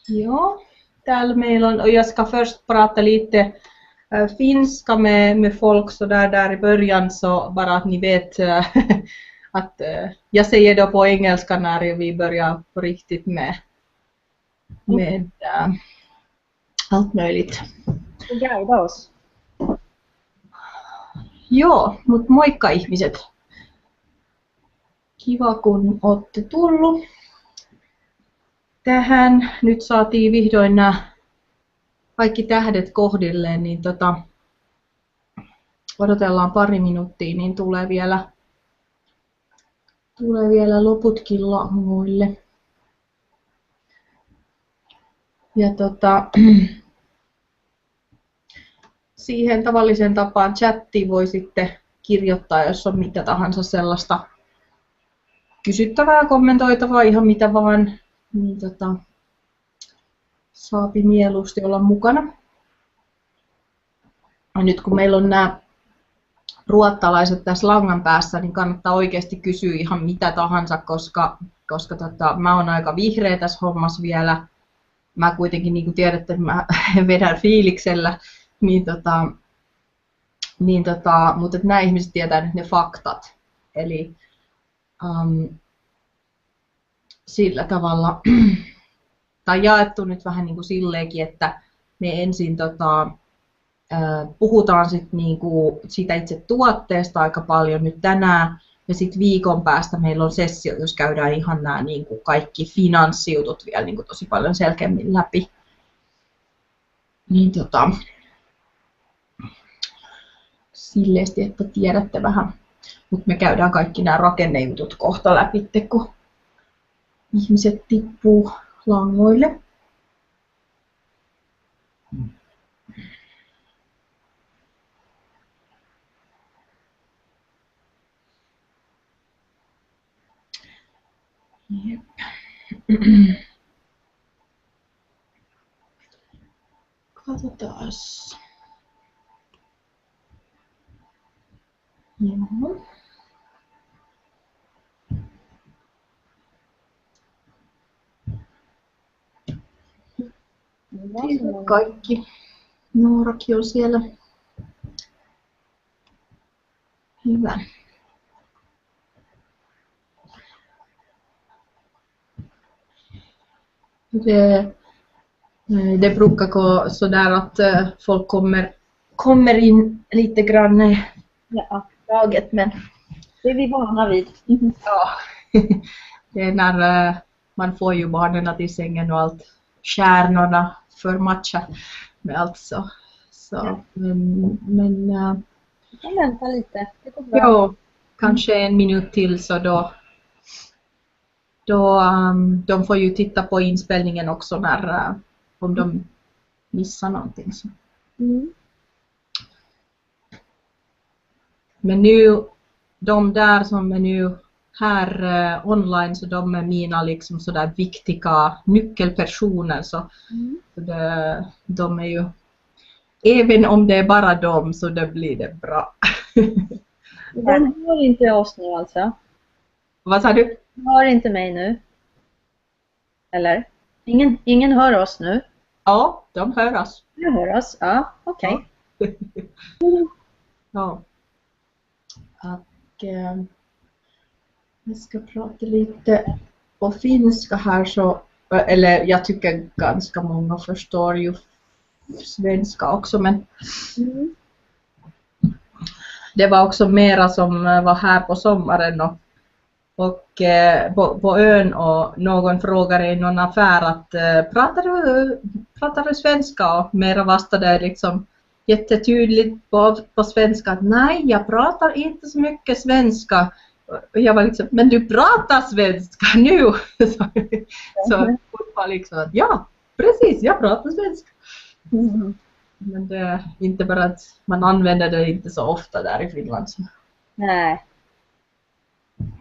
Ja, täällä meillä on, och jag ska först prata lite finska med folk så där i början, så bara att ni vet att jag säger då på engelska när vi börjar på riktigt med allt möjligt. Guida oss. Joo, mutta moikka ihmiset. Kiva kun olette tullut tähän. Nyt saatiin vihdoin nämä kaikki tähdet kohdilleen, niin odotellaan pari minuuttia, niin tulee vielä loputkin langoille. Ja siihen tavalliseen tapaan chattiin voi sitten kirjoittaa, jos on mitä tahansa sellaista kysyttävää, kommentoitavaa, ihan mitä vaan, niin saapi mieluusti olla mukana. Ja nyt kun meillä on nämä ruottalaiset tässä langan päässä, niin kannattaa oikeasti kysyä ihan mitä tahansa, koska mä oon aika vihreä tässä hommassa vielä. Mä kuitenkin, niin kuin tiedätte, mä vedän fiiliksellä, mutta nämä ihmiset tietää nyt ne faktat. Eli sillä tavalla, tai jaettu nyt vähän niin kuin silleenkin, että me ensin puhutaan sit niinku siitä itse tuotteesta aika paljon nyt tänään, ja sitten viikon päästä meillä on sessio, jos käydään ihan nämä niinku kaikki finanssijutut vielä niinku tosi paljon selkeämmin läpi. Niin silleesti, että tiedätte vähän, mutta me käydään kaikki nämä rakennejutut kohta läpi, kun ihmiset tippuu langoille. Jep. Katsotaas. Joo. Kaikki. Noorakin on siellä. Hyvä. Det brukar gå så där att folk kommer in lite grann taget, men det är vi vana vid. Ja, det är när man får ju barnen till sängen och allt, stjärnorna för matcha med allt så. Men vi kan vänta lite. Det går bra. Jo, kanske en minut till, så då de får ju titta på inspelningen också när om de missar någonting. Så. Men nu, de där som är nu här online, så de är mina liksom sådär viktiga nyckelpersoner, så de är ju, även om det är bara dem, så det blir det bra. De hör inte oss nu alltså? Vad sa du? De hör inte mig nu? Eller? Ingen hör oss nu? Ja, de hör oss. De hör oss, ja, okej. Ja. Och jag ska prata lite på finska här, så, eller jag tycker ganska många förstår ju svenska också, men det var också mera som var här på sommaren och på ön, och någon frågade i någon affär att pratar du svenska, och mera vastade liksom jättetydligt på svenska att nej, jag pratar inte så mycket svenska. Och jag var liksom, men du pratar svenska nu! Så folk var liksom att ja, precis, jag pratar svenska. Men det är inte bara att man använder det inte så ofta där i Finland. Så. Nej.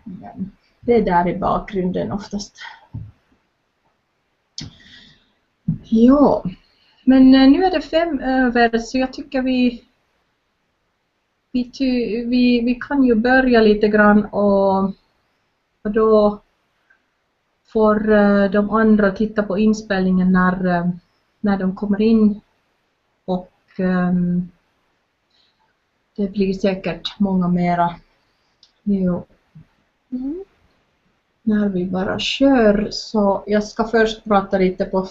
Men det är där i bakgrunden oftast. Ja, men nu är det 5 över, så jag tycker vi kan ju börja lite grann, och då får de andra titta på inspelningen när de kommer in och det blir säkert många mera nu när vi bara kör. Så jag ska först prata lite på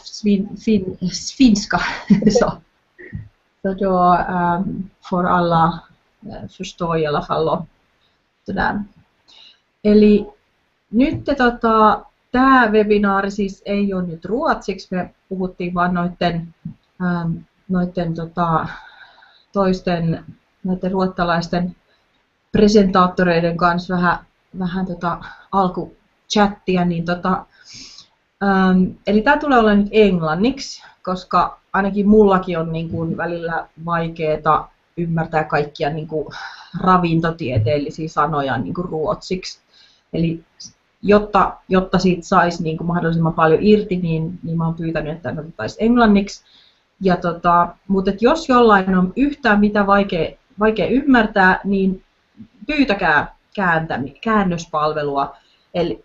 finska så då får alla förstå i alla fall och sådär. Eli nyt tämä webinaari siis ei ole nyt ruotsiksi, me puhuttiin vaan noiden toisten näiden ruottalaisten presentaattoreiden kanssa vähän alkuchattia, niin eli tämä tulee olla nyt englanniksi, koska ainakin mullakin on niin kuin välillä vaikeaa ymmärtää kaikkia niin kuin ravintotieteellisiä sanoja niin kuin ruotsiksi. Eli jotta siitä saisi niin kuin mahdollisimman paljon irti, niin mä oon pyytänyt, että ne otettaisiin englanniksi. Ja mutta jos jollain on yhtään mitä vaikea ymmärtää, niin pyytäkää käännöspalvelua.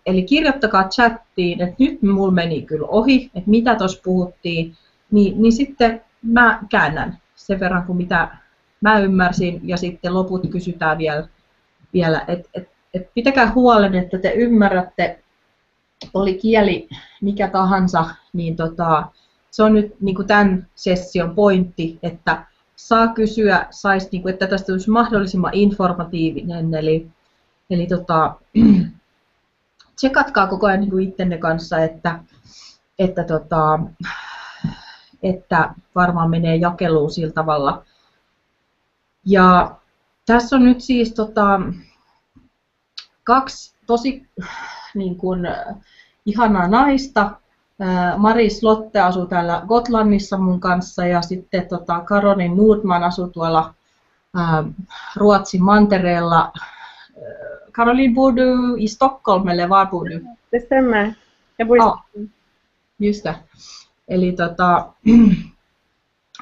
Eli kirjoittakaa chattiin, että nyt mulla meni kyllä ohi, että mitä tuossa puhuttiin, niin sitten mä käännän sen verran kuin mitä mä ymmärsin, ja sitten loput kysytään vielä että pitäkää huolen, että te ymmärrätte, oli kieli mikä tahansa, niin se on nyt niin kuin tämän session pointti, että saa kysyä, niin kuin, että tästä tulisi mahdollisimman informatiivinen, eli tsekatkaa koko ajan niin kuin ittenne kanssa, että varmaan menee jakeluun sillä tavalla. Ja tässä on nyt siis kaksi tosi niin kuin, ihanaa naista. Maris Lotte asuu täällä Gotlannissa mun kanssa ja sitten Caroline Nordman asuu tuolla Ruotsin mantereella. Caroline, bor du i Stockholm eller var bor du? Det stämmer. Jag bor i Stockholm. Just det. Eli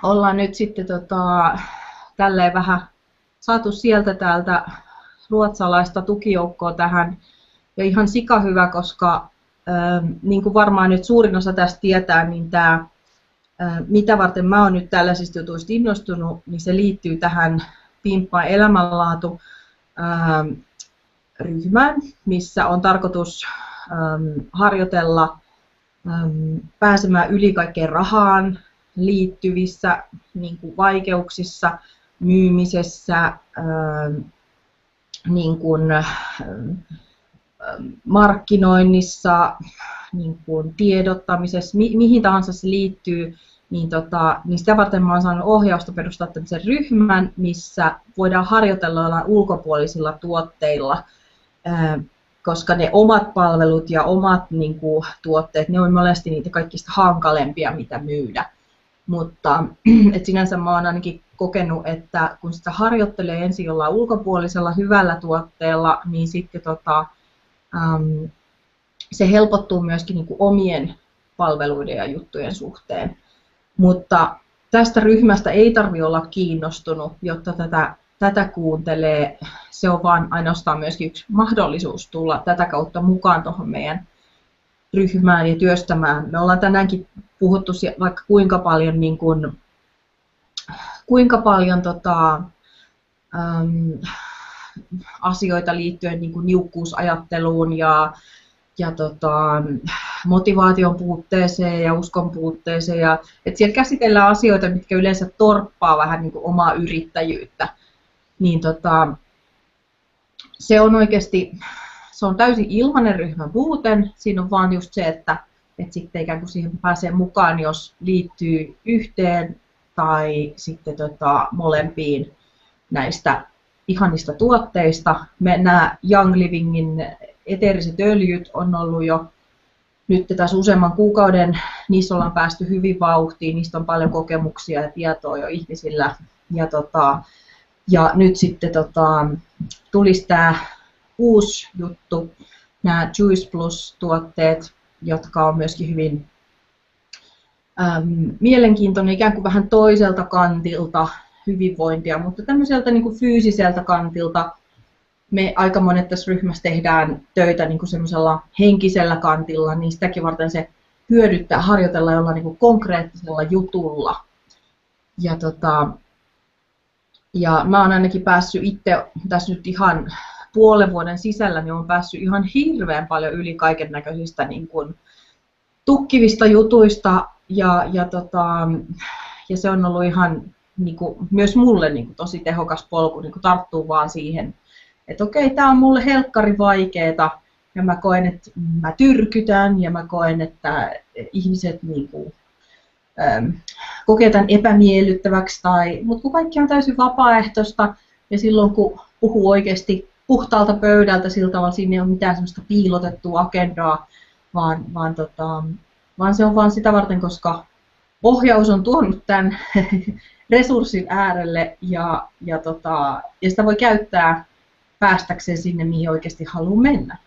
ollaan nyt sitten tälleen vähän saatu sieltä täältä ruotsalaista tukijoukkoa tähän. Ja ihan sikahyvä, koska niin kuin varmaan nyt suurin osa tästä tietää, niin tämä, mitä varten mä oon nyt tällaisista jutuista innostunut, niin se liittyy tähän Pimppaan elämänlaatu ryhmään, missä on tarkoitus harjoitella pääsemään yli kaikkeen rahaan liittyvissä niin kuin vaikeuksissa, myymisessä, niin kuin, markkinoinnissa, niin kuin tiedottamisessa, mihin tahansa se liittyy, niin sitä varten mä oon saanut ohjausta perustaa tämmöisen ryhmän, missä voidaan harjoitella jollain ulkopuolisilla tuotteilla, koska ne omat palvelut ja omat niin kuin, tuotteet, ne on monesti niitä kaikista hankalempia, mitä myydä. Mutta et sinänsä mä oon ainakin kokenut, että kun sitä harjoittelee ensin jollain ulkopuolisella hyvällä tuotteella, niin sitten se helpottuu myöskin niin kuin omien palveluiden ja juttujen suhteen. Mutta tästä ryhmästä ei tarvitse olla kiinnostunut, jotta tätä kuuntelee. Se on vaan ainoastaan myöskin yksi mahdollisuus tulla tätä kautta mukaan tuohon meidän ryhmään ja työstämään. Me ollaan tänäänkin puhuttu vaikka kuinka paljon, niin kuin, asioita liittyen niin kuin niukkuusajatteluun ja motivaation puutteeseen ja uskon puutteeseen. Ja, et siellä käsitellään asioita, mitkä yleensä torppaa vähän niin kuin omaa yrittäjyyttä. Niin, se on oikeasti, se on täysin ilmainen ryhmä muuten. Siinä on vaan just se, että sitten ikään kuin siihen pääsee mukaan, jos liittyy yhteen tai sitten molempiin näistä ihanista tuotteista. Nämä Young Livingin eteeriset öljyt on ollut jo nyt tässä useamman kuukauden, niissä ollaan päästy hyvin vauhtiin, niistä on paljon kokemuksia ja tietoa jo ihmisillä. Ja nyt sitten tulisi tämä uusi juttu, nämä JuicePLUS-tuotteet, jotka on myöskin hyvin mielenkiintoinen, ikään kuin vähän toiselta kantilta hyvinvointia, mutta tämmöiseltä niin kuin fyysiseltä kantilta me aika monet tässä ryhmässä tehdään töitä niin kuin semmoisella henkisellä kantilla, niin sitäkin varten se hyödyttää harjoitella jollain niin kuin konkreettisella jutulla. Ja mä oon ainakin päässyt itse tässä nyt ihan puolen vuoden sisällä, niin olen päässyt ihan hirveän paljon yli kaiken näköisistä niin kuin tukkivista jutuista ja se on ollut ihan niin kuin, myös mulle niin kuin, tosi tehokas polku niin kuin tarttuu vaan siihen, että okei, tämä on mulle helkkari vaikeeta ja mä koen, että mä tyrkytän ja mä koen, että ihmiset niin kuin, kokee tämän epämiellyttäväksi, mutta kun kaikki on täysin vapaaehtoista ja silloin kun puhuu oikeasti puhtaalta pöydältä sillä tavalla, siinä ei ole mitään sellaista piilotettua agendaa, vaan se on vaan sitä varten, koska ohjaus on tuonut tämän resurssin äärelle ja sitä voi käyttää päästäkseen sinne, mihin oikeasti haluaa mennä.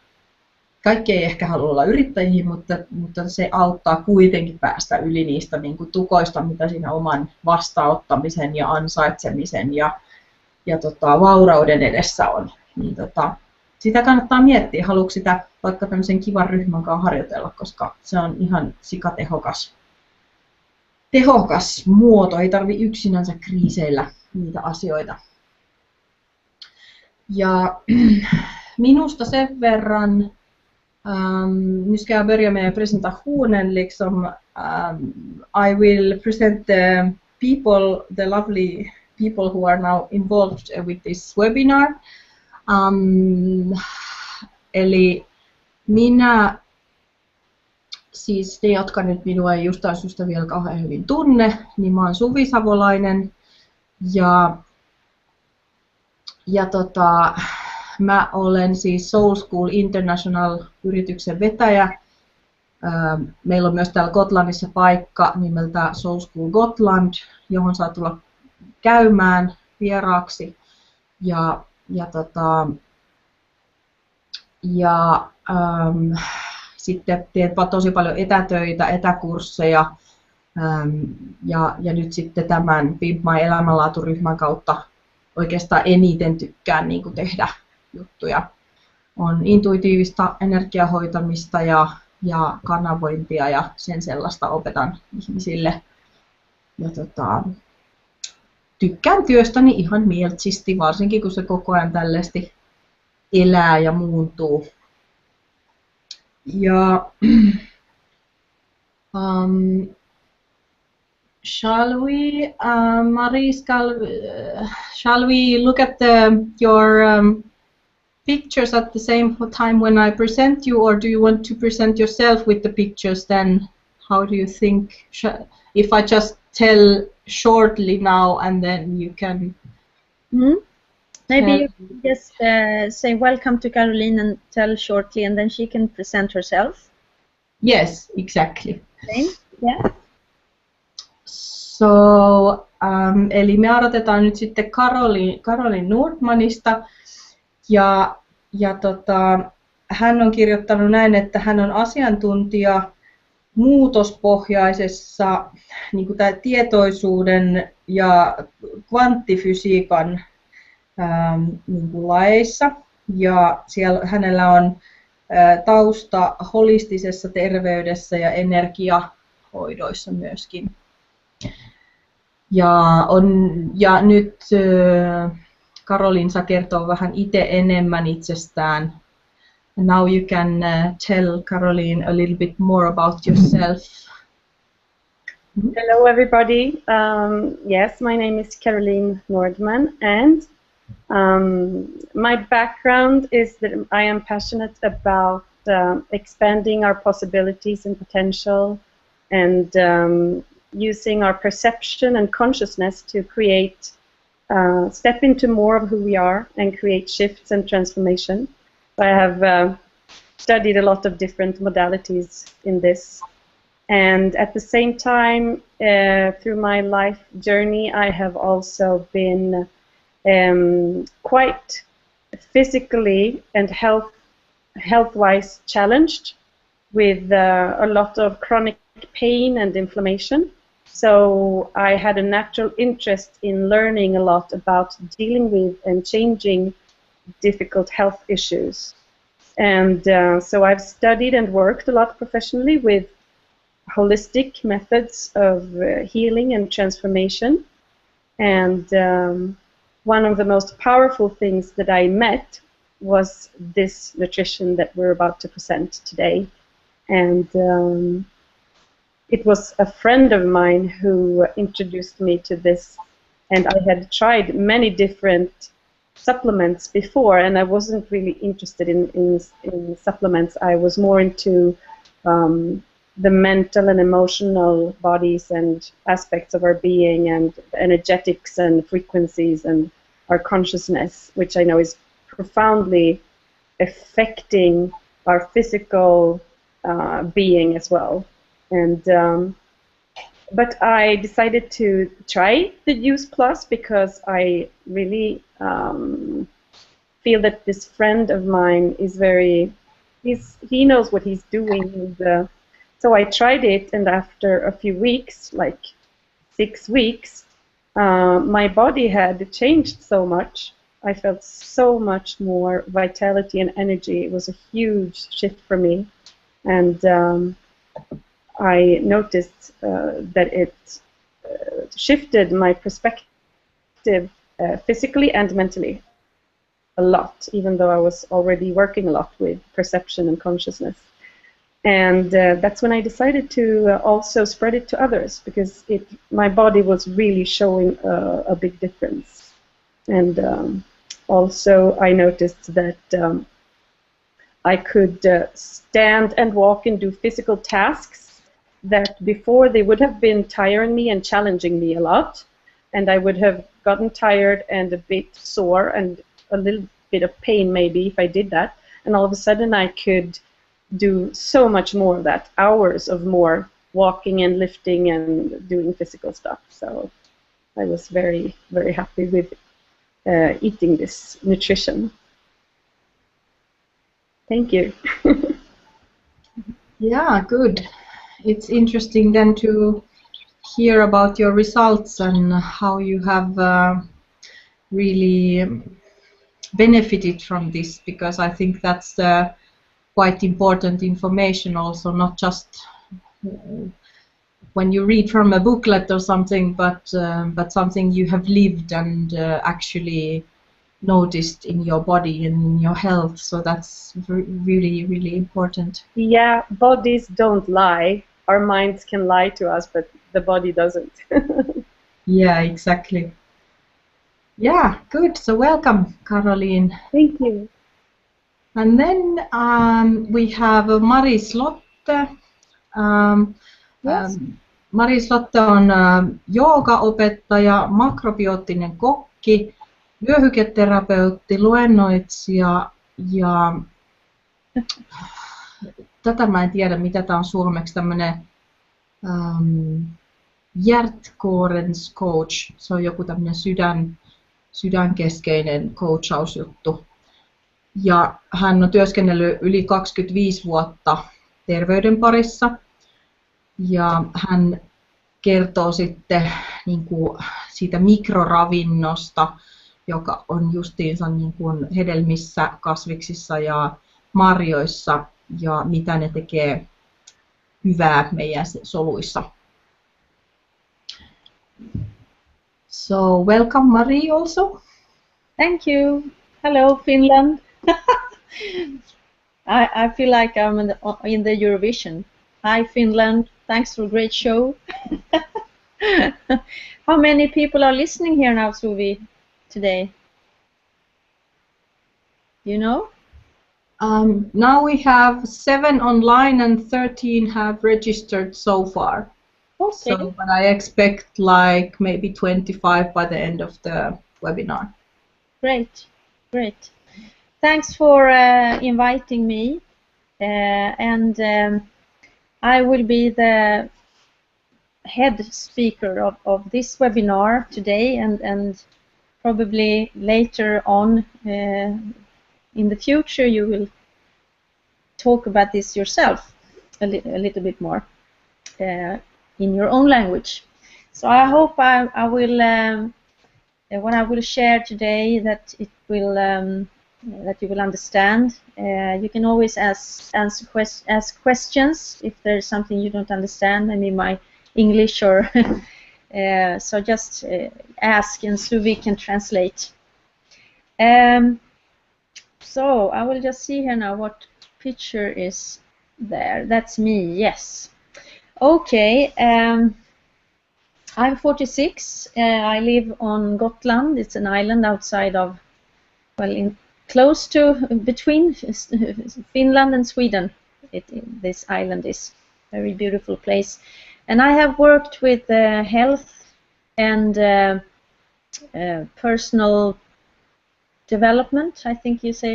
Kaikki ei ehkä halua olla yrittäjiä, mutta se auttaa kuitenkin päästä yli niistä niin kuin tukoista, mitä siinä oman vastaanottamisen ja ansaitsemisen ja vaurauden edessä on. Niin sitä kannattaa miettiä, haluatko sitä vaikka tämmöisen kivan ryhmän kanssa harjoitella, koska se on ihan sikatehokas muoto, ei tarvitse yksinänsä kriiseillä niitä asioita. Ja minusta sen verran, nu ska jag börja med presentationen. Liksom, I will present the people, the lovely people who are now involved with this webinar. Eli minä, siis ne, jotka nyt minua ei jostain syystä vielä kauhean hyvin tunne, niin mä oon Suvi Savolainen ja mä olen siis Soul School International-yrityksen vetäjä. Meillä on myös täällä Gotlannissa paikka nimeltä Soul School Gotland, johon saa tulla käymään vieraaksi. Sitten teen tosi paljon etätöitä, etäkursseja ja nyt sitten tämän Pimp My elämänlaaturyhmän kautta oikeastaan eniten tykkään niin kuin tehdä juttuja. On intuitiivista energiahoitamista ja kanavointia ja sen sellaista opetan ihmisille. Ja tykkään työstäni ihan mieltsisti, varsinkin kun se koko ajan tällaisesti elää ja muuntuu. Ja shall we, Marie, shall we look at your pictures at the same time when I present you, or do you want to present yourself with the pictures then? How do you think? If I just tell shortly now and then you can... Maybe you can just say welcome to Caroline and tell shortly and then she can present herself. Yes, exactly. Same. Yeah. So, eli me odotetaan nyt sitten Caroline Nordmanista ja hän on kirjoittanut näin, että hän on asiantuntija muutospohjaisessa niin kuin tietoisuuden ja kvanttifysiikan niin kuin laeissa ja siellä hänellä on tausta holistisessa terveydessä ja energiahoidoissa myöskin. Ja nyt Caroline saa kertoa vähän itse enemmän itsestään. Now you can tell Caroline a little bit more about yourself. Hello everybody. Yes, my name is Caroline Nordman and my background is that I am passionate about expanding our possibilities and potential and using our perception and consciousness to create, step into more of who we are and create shifts and transformation. I have studied a lot of different modalities in this, and at the same time, through my life journey, I have also been quite physically and health-wise challenged with a lot of chronic pain and inflammation. So I had a natural interest in learning a lot about dealing with and changing difficult health issues. And so I've studied and worked a lot professionally with holistic methods of healing and transformation. And one of the most powerful things that I met was this nutrition that we're about to present today. And it was a friend of mine who introduced me to this, and I had tried many different supplements before, and I wasn't really interested in supplements. I was more into the mental and emotional bodies and aspects of our being, and energetics and frequencies and our consciousness, which I know is profoundly affecting our physical being as well. And but I decided to try the JuicePLUS because I really feel that this friend of mine is he knows what he's doing. And, so I tried it, and after a few weeks, like 6 weeks, my body had changed so much. I felt so much more vitality and energy. It was a huge shift for me. And I noticed that it shifted my perspective physically and mentally a lot, even though I was already working a lot with perception and consciousness. And that's when I decided to also spread it to others, because my body was really showing a big difference. And also I noticed that I could stand and walk and do physical tasks that before they would have been tiring me and challenging me a lot, and I would have gotten tired and a bit sore and a little bit of pain maybe if I did that, and all of a sudden I could do so much more of that, hours of more walking and lifting and doing physical stuff. So I was very, very happy with eating this nutrition. Thank you. Yeah, good. It's interesting then to hear about your results and how you have really benefited from this, because I think that's quite important information also, not just when you read from a booklet or something, but something you have lived and actually noticed in your body and in your health. So that's really, really important. Yeah, bodies don't lie. Our minds can lie to us, but the body doesn't. Yeah, exactly. Yeah, good. So welcome, Caroline. Thank you. And then we have Maris Lotte. Yes. Maris Lotte on joogaopettaja, makrobiootinen kokki, vyöhyketerapeutti, luennoitsija ja tätä mä en tiedä, mitä tämä on suomeksi, tämmöinen hjärtkorens coach. Se on joku tämmöinen sydänkeskeinen coachausjuttu. Ja hän on työskennellyt yli 25 vuotta terveyden parissa. Ja hän kertoo sitten niin kuin siitä mikroravinnosta, joka on justiinsa niin kuin hedelmissä, kasviksissa ja marjoissa, ja mitä ne tekee hyvää meidän soluissa. So welcome Marie also. Thank you. Hello Finland. I feel like I'm in the Eurovision. Hi Finland. Thanks for a great show. How many people are listening here now, Suvi, today? You know? Now we have 7 online and 13 have registered so far. Okay. So, but I expect like maybe 25 by the end of the webinar. Great, great. Thanks for inviting me, and I will be the head speaker of this webinar today, and probably later on in the future you will talk about this yourself a little bit more in your own language. So I hope I will what I will share today, that it will that you will understand. You can always ask questions if there's something you don't understand. I mean, my English or so just ask, and Suvi can translate. So I will just see here now what picture is there. That's me. Yes. Okay. I'm 46. I live on Gotland. It's an island outside of, well, close to, between Finland and Sweden. This island is a very beautiful place. And I have worked with health and personal development, I think you say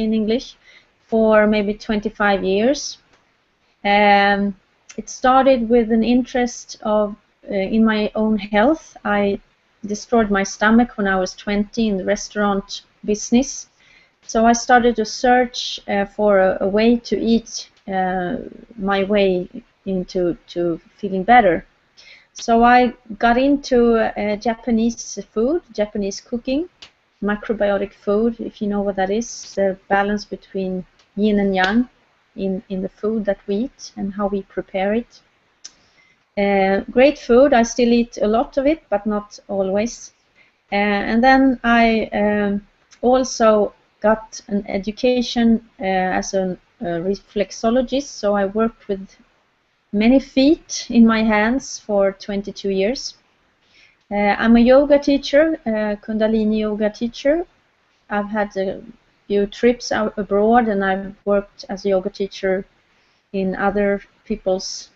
in English, for maybe 25 years. It started with an interest of in my own health. I destroyed my stomach when I was 20 in the restaurant business. So I started to search for a way to eat my way into feeling better. So I got into Japanese food, Japanese cooking, macrobiotic food, if you know what that is, the balance between yin and yang in the food that we eat and how we prepare it. Great food. I still eat a lot of it, but not always. And then I also got an education as a reflexologist, so I worked with many feet in my hands for 22 years. I'm a yoga teacher, Kundalini yoga teacher. I've had a few trips out abroad, and I've worked as a yoga teacher in other people's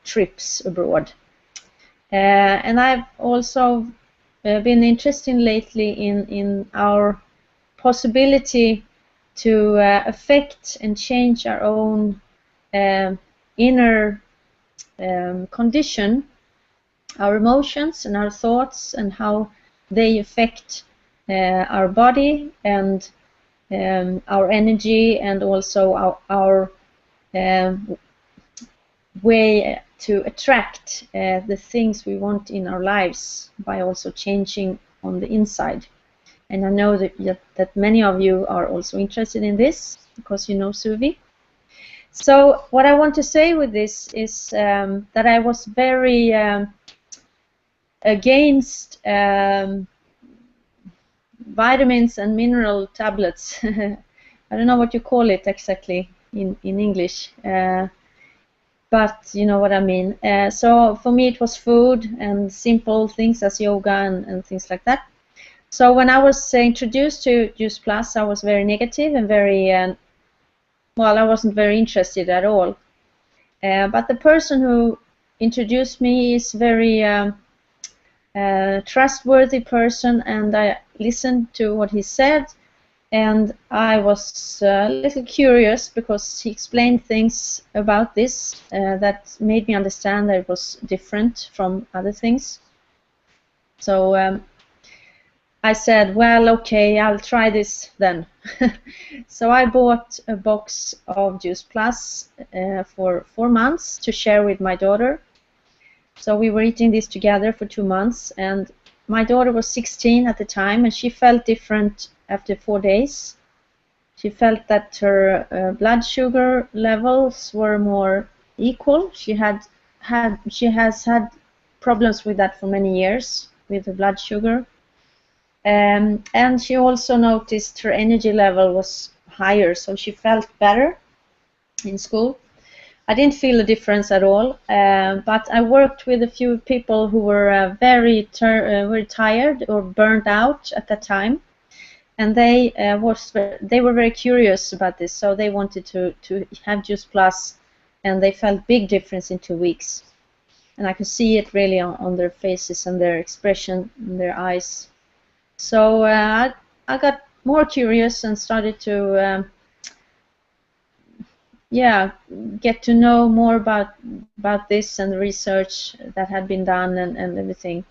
trips abroad. And I've also been interested lately in our possibility to affect and change our own inner condition, our emotions and our thoughts, and how they affect our body and our energy, and also our way to attract the things we want in our lives by also changing on the inside. And I know that many of you are also interested in this because you know Suvi. So what I want to say with this is that I was very against vitamins and mineral tablets. I don't know what you call it exactly in English, but you know what I mean. So for me it was food and simple things as yoga and things like that. So when I was introduced to JuicePLUS, I was very negative and very, well, I wasn't very interested at all. But the person who introduced me is very trustworthy person, and I listened to what he said, and I was a little curious because he explained things about this that made me understand that it was different from other things. So I said, well, okay, I'll try this then. So I bought a box of JuicePLUS for 4 months to share with my daughter. So we were eating this together for 2 months, and my daughter was 16 at the time, and she felt different after 4 days. She felt that her blood sugar levels were more equal. She has had problems with that for many years, with the blood sugar. And she also noticed her energy level was higher, so she felt better in school. I didn't feel a difference at all, but I worked with a few people who were very tired or burnt out at that time, and they were very curious about this, so they wanted to have JuicePLUS, and they felt big difference in 2 weeks, and I could see it really on their faces and their expression in their eyes. So I got more curious and started to get to know more about this and the research that had been done and everything.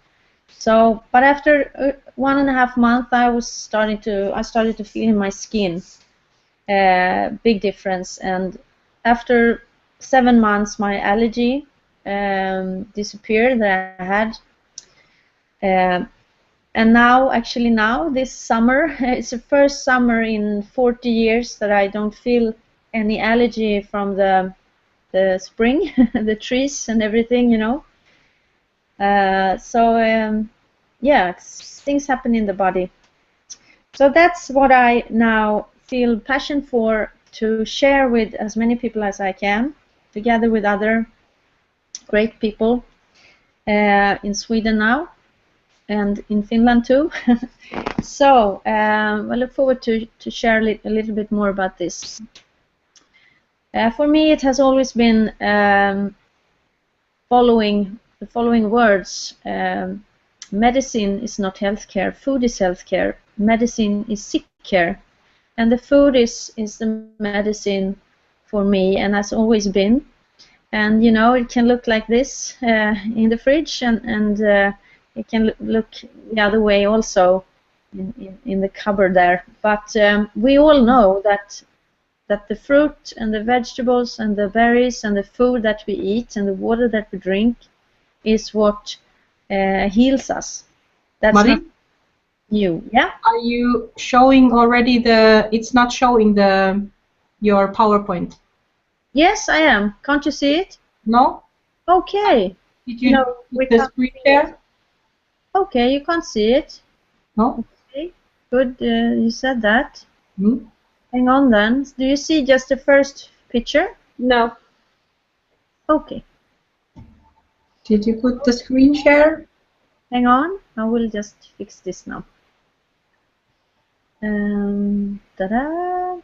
So, but after 1.5 months, I started to feel in my skin big difference, and after 7 months, my allergy disappeared that I had. And now, actually now, this summer, it's the first summer in 40 years that I don't feel any allergy from the spring, the trees and everything, you know. Yeah, things happen in the body. So that's what I now feel passion for, to share with as many people as I can, together with other great people in Sweden now and in Finland too. So I look forward to share a little bit more about this. For me, it has always been following the following words. Medicine is not healthcare. Food is healthcare. Medicine is sick care. And the food is the medicine for me, and has always been. And you know, it can look like this in the fridge, and it can look the other way also in the cupboard there. But we all know that the fruit and the vegetables and the berries and the food that we eat and the water that we drink is what heals us. That's Marie, not new. Yeah. are you showing already the? It's not showing your PowerPoint. Yes, I am. Can't you see it? No. Okay. Did you No, put we the can't screen see share? Okay, you can't see it. No. Okay. Good. You said that. Hmm? Hang on then. Do you see just the first picture? No. Okay. Did you put the screen share? Hang on. I will just fix this now. Ta-da!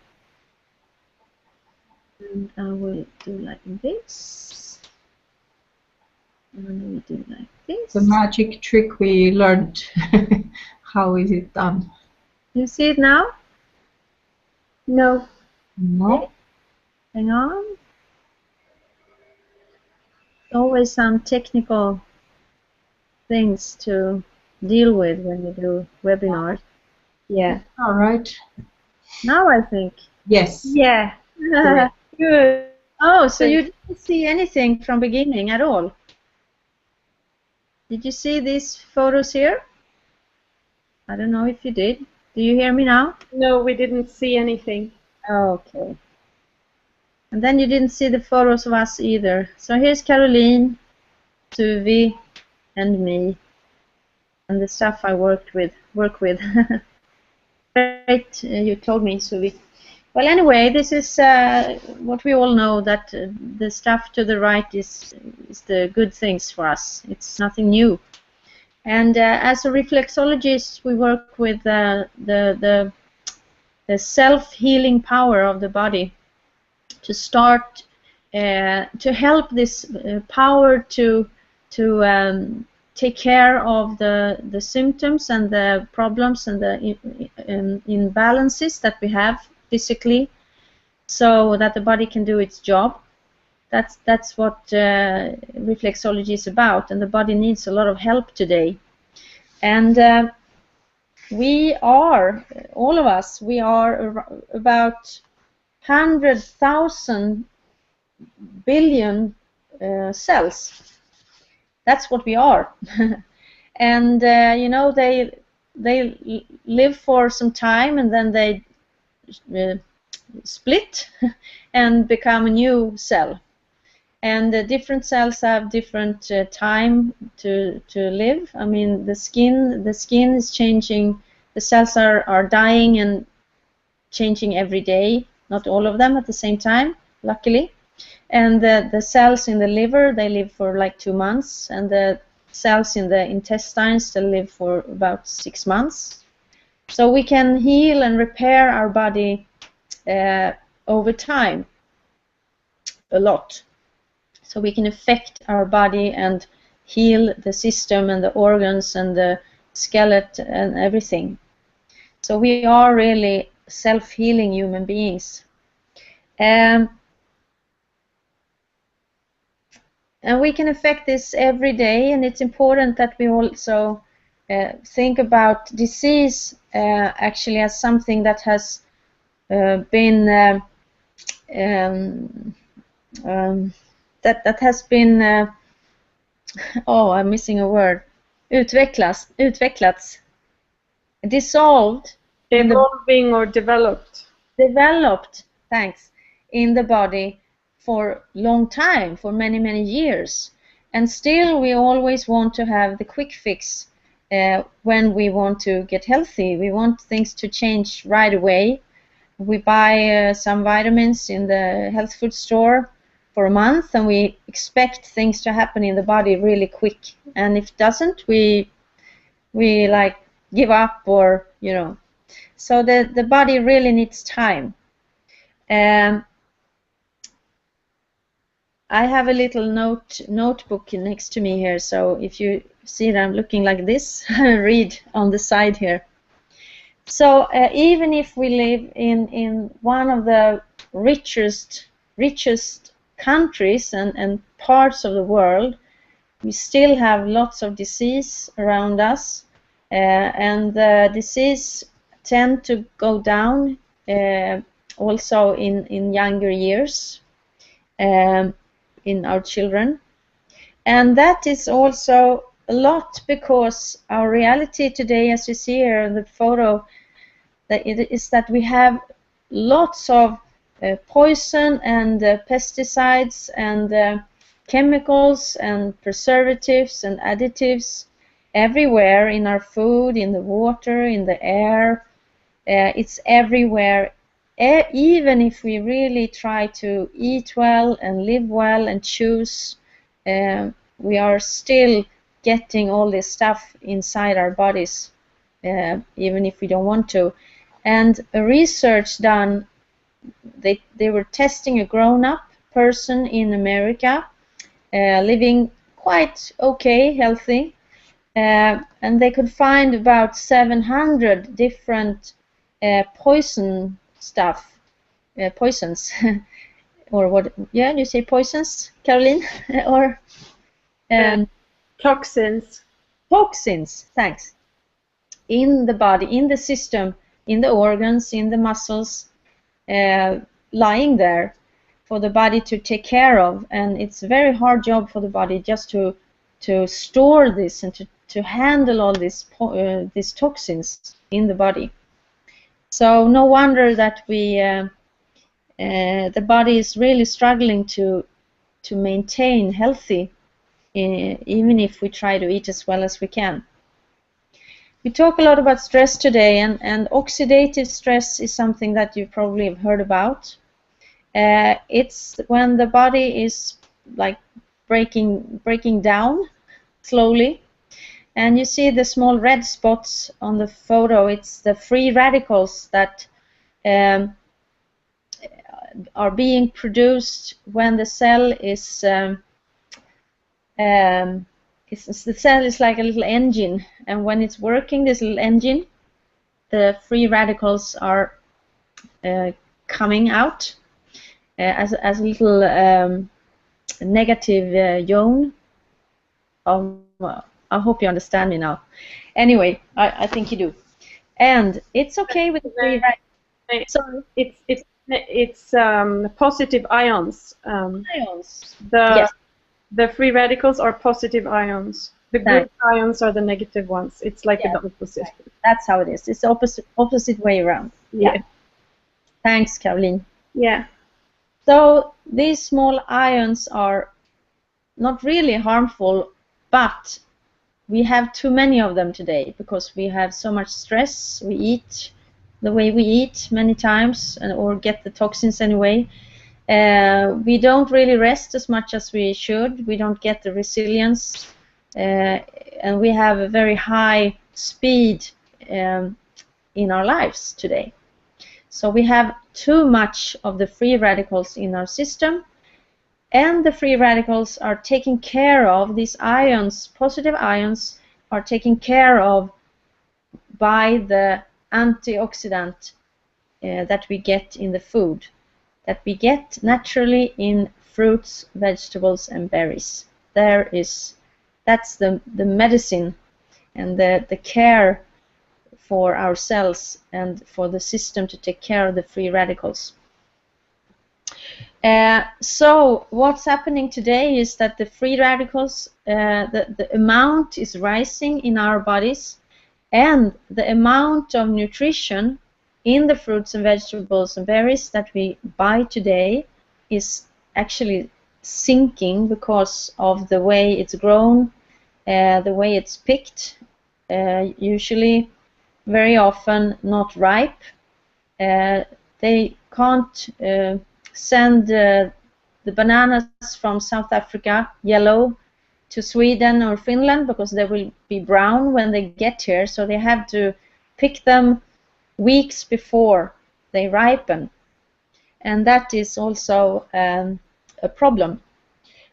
And I will do like this. And I will do like this. The magic trick we learned. How is it done? You see it now? No. No. Hang on. Always some technical things to deal with when you do webinars. Yeah. All right. Now I think. Yes. Yeah. Correct. Good. Oh, so you didn't see anything from beginning at all? Did you see these photos here? I don't know if you did. Do you hear me now? No, we didn't see anything. Okay. And then you didn't see the photos of us either. So here's Caroline, Suvi, and me, and the stuff I work with. Great, you told me, Suvi. Well, anyway, this is what we all know, that the stuff to the right is the good things for us. It's nothing new. And as a reflexologist, we work with the self-healing power of the body to start to help this power to take care of the symptoms and the problems and the imbalances that we have physically, so that the body can do its job. That's what reflexology is about, and the body needs a lot of help today. And we are, all of us, we are about 100,000 billion cells. That's what we are. And you know, they live for some time, and then they split and become a new cell. And the different cells have different time to live. I mean, the skin is changing. The cells are dying and changing every day. Not all of them at the same time, luckily. And the cells in the liver, they live for like 2 months, and the cells in the intestines, they live for about 6 months. So we can heal and repair our body over time a lot. So we can affect our body and heal the system and the organs and the skeleton and everything. So we are really self-healing human beings. And we can affect this every day, and it's important that we also think about disease actually as something that has been that has been oh, I'm missing a word, utvecklats dissolved, evolving or developed. Developed, thanks, in the body for long time, for many, many years. And still we always want to have the quick fix when we want to get healthy. We want things to change right away. We buy some vitamins in the health food store for a month and we expect things to happen in the body really quick. And if it doesn't, we like give up, or you know. So the body really needs time. I have a little notebook next to me here, so if you see that I'm looking like this, read on the side here. So even if we live in one of the richest countries and parts of the world, we still have lots of disease around us, and the disease tend to go down also in younger years, in our children. And that is also a lot because our reality today, as you see here in the photo, that it is that we have lots of poison and pesticides and chemicals and preservatives and additives everywhere in our food, in the water, in the air. It's everywhere. Even if we really try to eat well and live well and choose, we are still getting all this stuff inside our bodies, even if we don't want to. And a research done, they were testing a grown-up person in America, living quite okay, healthy, and they could find about 700 different poison stuff, poisons, or what? Yeah, you say poisons, Caroline, or toxins. Toxins. Thanks. In the body, in the system, in the organs, in the muscles, lying there for the body to take care of, and it's a very hard job for the body just to store this and to handle all these toxins in the body. So no wonder that the body is really struggling to maintain healthy, even if we try to eat as well as we can. We talk a lot about stress today, and oxidative stress is something that you probably have heard about. It's when the body is like breaking down slowly. And you see the small red spots on the photo. It's the free radicals that are being produced when the cell is the cell is like a little engine, and when it's working, this little engine, the free radicals are coming out as a little negative ion. I hope you understand me now. Anyway, I think you do. And it's okay with the free radicals. So it's positive ions. Ions. Yes. The free radicals are positive ions. The good ions are the negative ones. It's like the opposite. That's how it is. It's the opposite way around. Yeah. Thanks, Caroline. Yeah. So these small ions are not really harmful, but we have too many of them today because we have so much stress. We eat the way we eat many times, or get the toxins anyway. We don't really rest as much as we should. We don't get the resilience, and we have a very high speed in our lives today. So we have too much of the free radicals in our system, and the free radicals are taken care of. These ions, positive ions, are taken care of by the antioxidant that we get in the food, that we get naturally in fruits, vegetables, and berries. That's the medicine and the care for our cells and for the system to take care of the free radicals. So what's happening today is that the free radicals, the amount is rising in our bodies, And the amount of nutrition in the fruits and vegetables and berries that we buy today is actually sinking because of the way it's grown, the way it's picked, usually very often not ripe. They can't send the bananas from South Africa, yellow, to Sweden or Finland because they will be brown when they get here, so they have to pick them weeks before they ripen, and that is also a problem.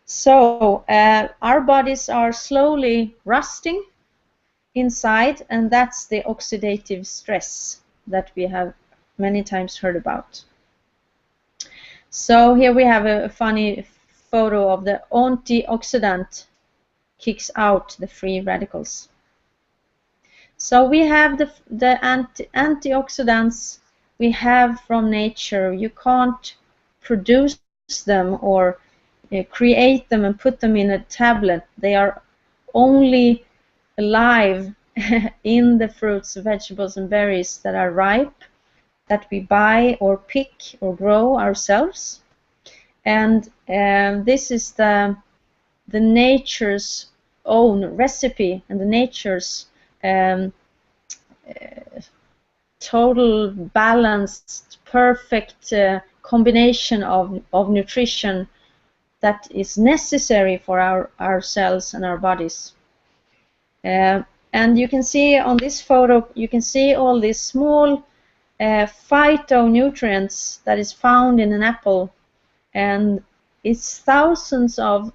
So our bodies are slowly rusting inside, and that's the oxidative stress that we have many times heard about. So here we have a funny photo of the antioxidant kicks out the free radicals. So we have the antioxidants we have from nature. You can't produce them or create them and put them in a tablet. They are only alive in the fruits, vegetables, and berries that are ripe, that we buy or pick or grow ourselves. And this is the nature's own recipe and the nature's total balanced, perfect combination of nutrition that is necessary for our cells and our bodies. And you can see on this photo, you can see all these small phytonutrients that is found in an apple, and it's thousands of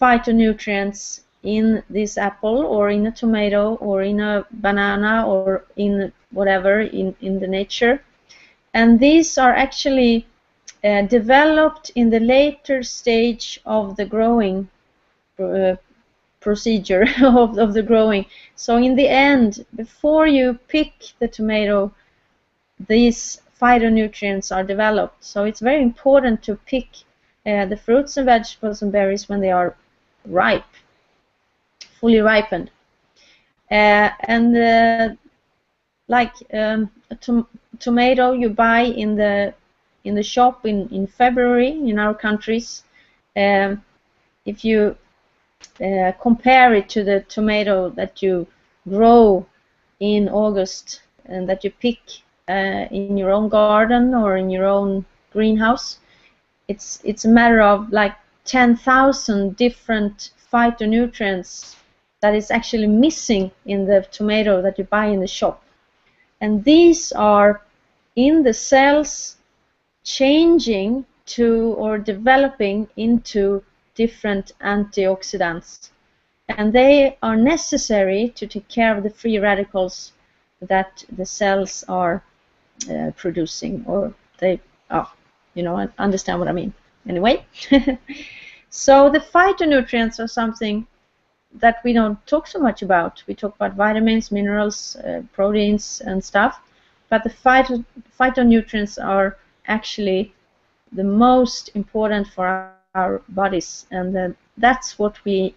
phytonutrients in this apple or in a tomato or in a banana or in whatever in the nature, and these are actually developed in the later stage of the growing procedure of the growing. So in the end, before you pick the tomato, these phytonutrients are developed. So it's very important to pick the fruits and vegetables and berries when they are ripe, fully ripened. Like a tomato you buy in the shop in February in our countries, if you compare it to the tomato that you grow in August and that you pick in your own garden or in your own greenhouse, it's a matter of like 10,000 different phytonutrients that is actually missing in the tomato that you buy in the shop. And these are in the cells changing to or developing into different antioxidants. And they are necessary to take care of the free radicals that the cells are producing, or they are, you know, understand what I mean. Anyway, so the phytonutrients are something that we don't talk so much about. We talk about vitamins, minerals, proteins, and stuff, but the phytonutrients are actually the most important for our bodies, and that's what we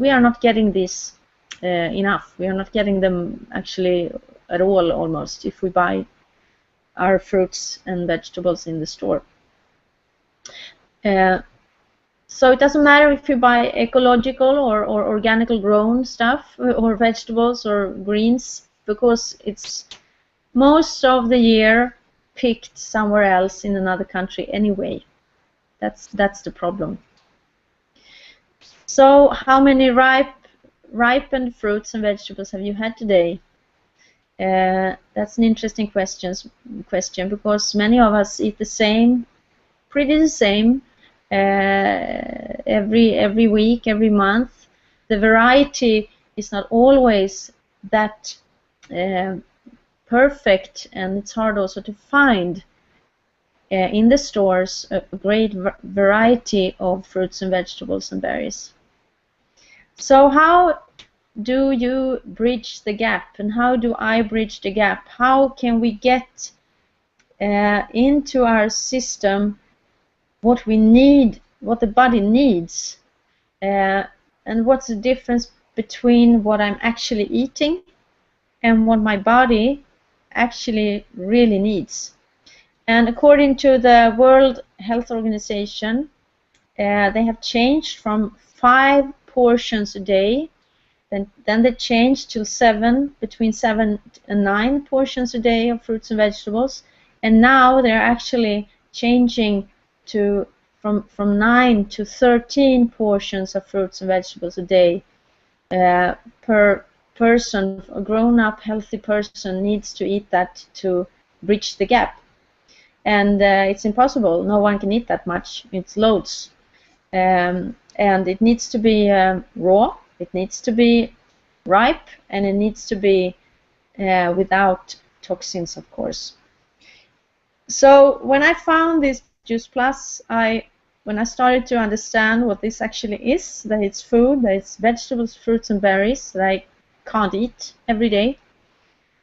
are not getting this enough. We are not getting them actually at all, almost, if we buy our fruits and vegetables in the store. So it doesn't matter if you buy ecological or organically grown stuff or vegetables or greens, because it's most of the year picked somewhere else in another country anyway. That's the problem. So how many ripened fruits and vegetables have you had today? That's an interesting question, because many of us eat the same, pretty the same, every week, every month. The variety is not always that perfect, and it's hard also to find in the stores a great variety of fruits and vegetables and berries. So how do you bridge the gap, and how do I bridge the gap? How can we get into our system what we need, what the body needs, and and what's the difference between what I'm actually eating and what my body actually really needs. And according to the World Health Organization, they have changed from 5 portions a day, then they changed to between 7 and 9 portions a day of fruits and vegetables, and now they're actually changing to from 9 to 13 portions of fruits and vegetables a day per person. A grown-up healthy person needs to eat that to bridge the gap, and it's impossible. No one can eat that much. It's loads. And it needs to be raw, it needs to be ripe, and it needs to be without toxins, of course. So when I found this JuicePLUS, when I started to understand what this actually is, that it's food, that it's vegetables, fruits and berries that I can't eat every day,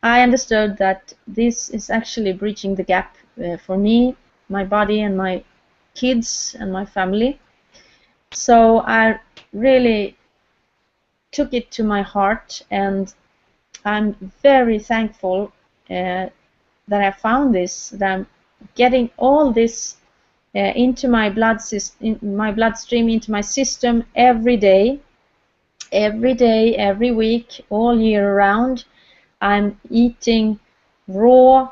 I understood that this is actually bridging the gap for me, my body, and my kids and my family. So I really took it to my heart, and I'm very thankful that I found this, that I'm getting all this into my bloodstream, into my system every day, every week, all year round. I'm eating raw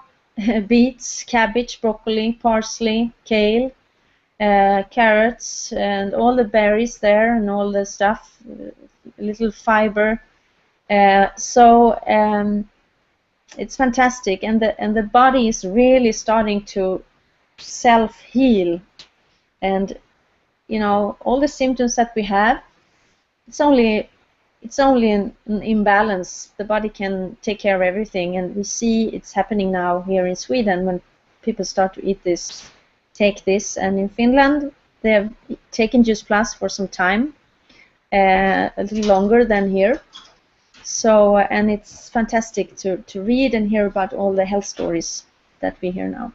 beets, cabbage, broccoli, parsley, kale, carrots, and all the berries there, and all the stuff, little fiber. So it's fantastic, and the body is really starting to self-heal. And you know, all the symptoms that we have, it's only an imbalance. The body can take care of everything, and we see it's happening now here in Sweden when people start to eat this, take this. And in Finland they have taken JuicePLUS for some time, a little longer than here. So and it's fantastic to read and hear about all the health stories that we hear now.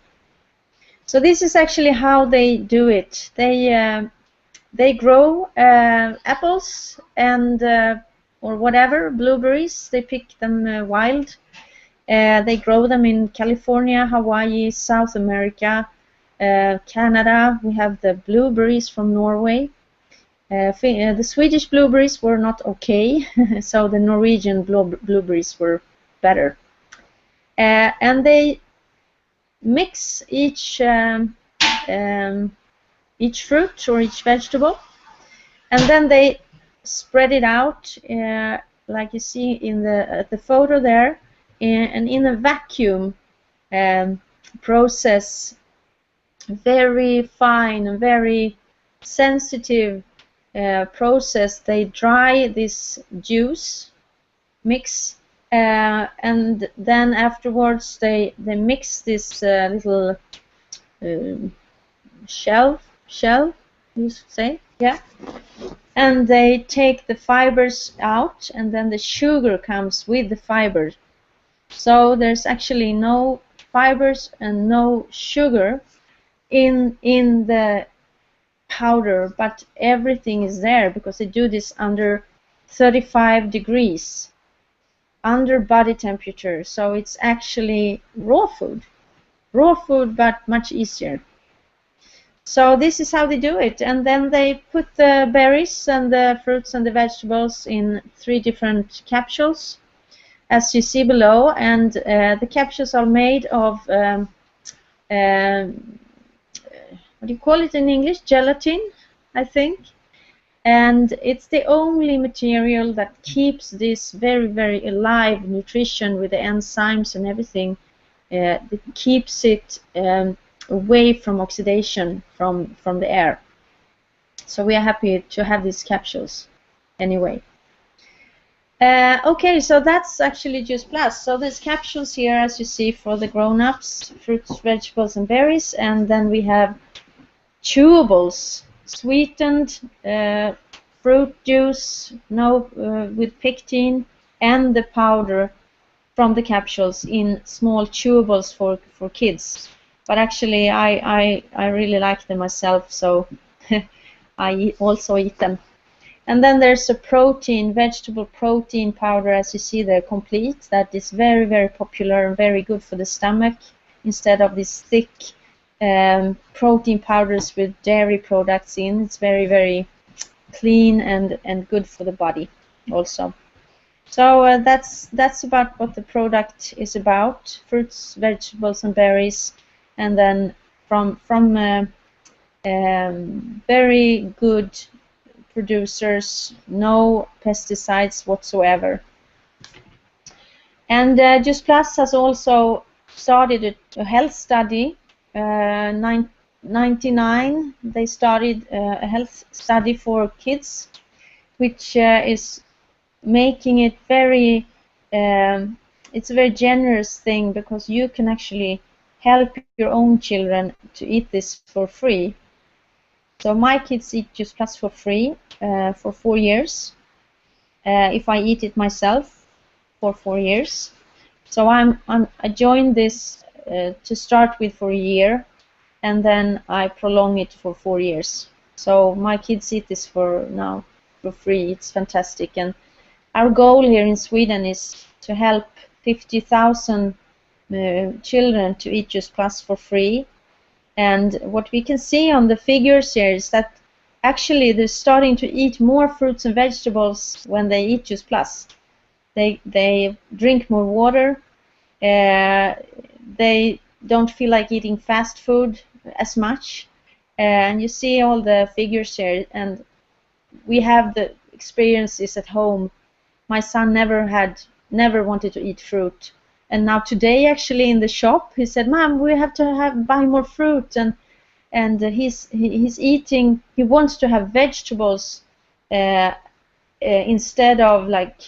So this is actually how they do it. They grow apples and or whatever, blueberries. They pick them wild. They grow them in California, Hawaii, South America, Canada. We have the blueberries from Norway. The Swedish blueberries were not okay, so the Norwegian blueberries were better. And they mix each fruit or each vegetable, and then they spread it out like you see in the photo there, and in a vacuum process, very fine and very sensitive process. They dry this juice mix, and then afterwards they mix this little shell you say, yeah, and they take the fibers out, and then the sugar comes with the fibers. So there's actually no fibers and no sugar in the powder, but everything is there because they do this under 35 degrees, under body temperature. So it's actually raw food, but much easier. So this is how they do it, and then they put the berries and the fruits and the vegetables in 3 different capsules, as you see below. And the capsules are made of what do you call it in English? Gelatin, I think. And it's the only material that keeps this very, very alive nutrition with the enzymes and everything. It keeps it away from oxidation from the air. So we are happy to have these capsules anyway. Okay, so that's actually JuicePLUS. So there's capsules here, as you see, for the grown-ups, fruits, vegetables and berries, and then we have chewables, sweetened fruit juice, with pectin, and the powder from the capsules in small chewables for kids. But actually I really like them myself, so I also eat them. And then there's a protein, vegetable protein powder, as you see there, complete, that is very, very popular, very good for the stomach, instead of these thick protein powders with dairy products in. It's very, very clean and good for the body also. So that's about what the product is about: fruits, vegetables, and berries, and then from very good producers, no pesticides whatsoever. And JuicePLUS has also started a health study. 1999 they started a health study for kids, which is making it very, it's a very generous thing, because you can actually help your own children to eat this for free. So my kids eat JuicePLUS for free for 4 years, if I eat it myself for 4 years. So I joined this to start with for a year, and then I prolong it for 4 years. So my kids eat this for free. It's fantastic. And our goal here in Sweden is to help 50,000 children to eat JuicePLUS for free. And what we can see on the figures here is that actually they're starting to eat more fruits and vegetables when they eat JuicePLUS. They drink more water. They don't feel like eating fast food as much. And you see all the figures here, and we have the experiences at home. My son never wanted to eat fruit, and now today actually in the shop he said, "Mom, we have to buy more fruit," and he's eating. He wants to have vegetables instead of like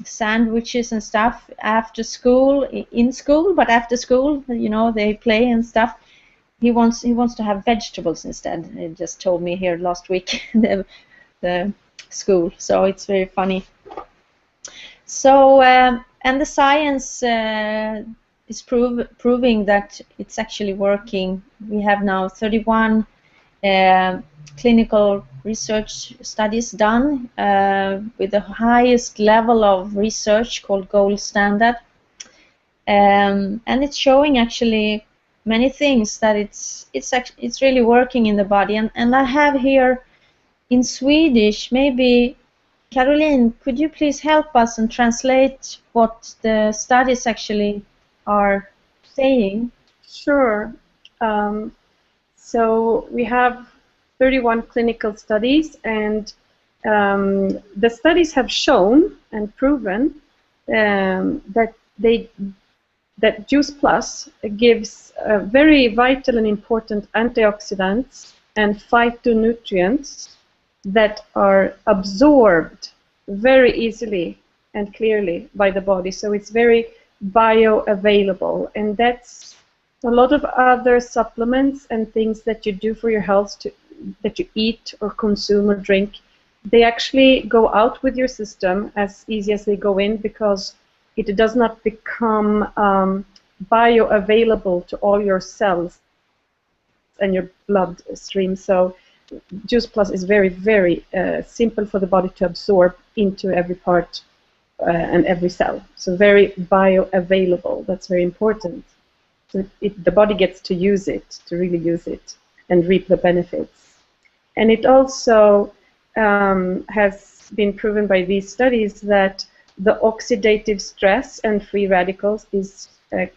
sandwiches and stuff after school, in school, but after school, you know, they play and stuff. He wants to have vegetables instead. He just told me here last week the school, so it's very funny. So and the science is proving that it's actually working. We have now 31 clinical research studies done with the highest level of research called gold standard, and it's showing actually many things, that it's really working in the body. And I have here in Swedish, maybe Caroline, could you please help us and translate what the studies actually are saying? Sure. So we have 31 clinical studies, and the studies have shown and proven that JuicePLUS gives very vital and important antioxidants and phytonutrients that are absorbed very easily and clearly by the body. So it's very bioavailable, and that's a lot of other supplements and things that you do for your health, that you eat or consume or drink. They actually go out with your system as easy as they go in, because it does not become bioavailable to all your cells and your bloodstream. So JuicePLUS is very, very simple for the body to absorb into every part and every cell. So very bioavailable. That's very important. So the body gets to use it, to really use it, and reap the benefits. And it also has been proven by these studies that the oxidative stress and free radicals is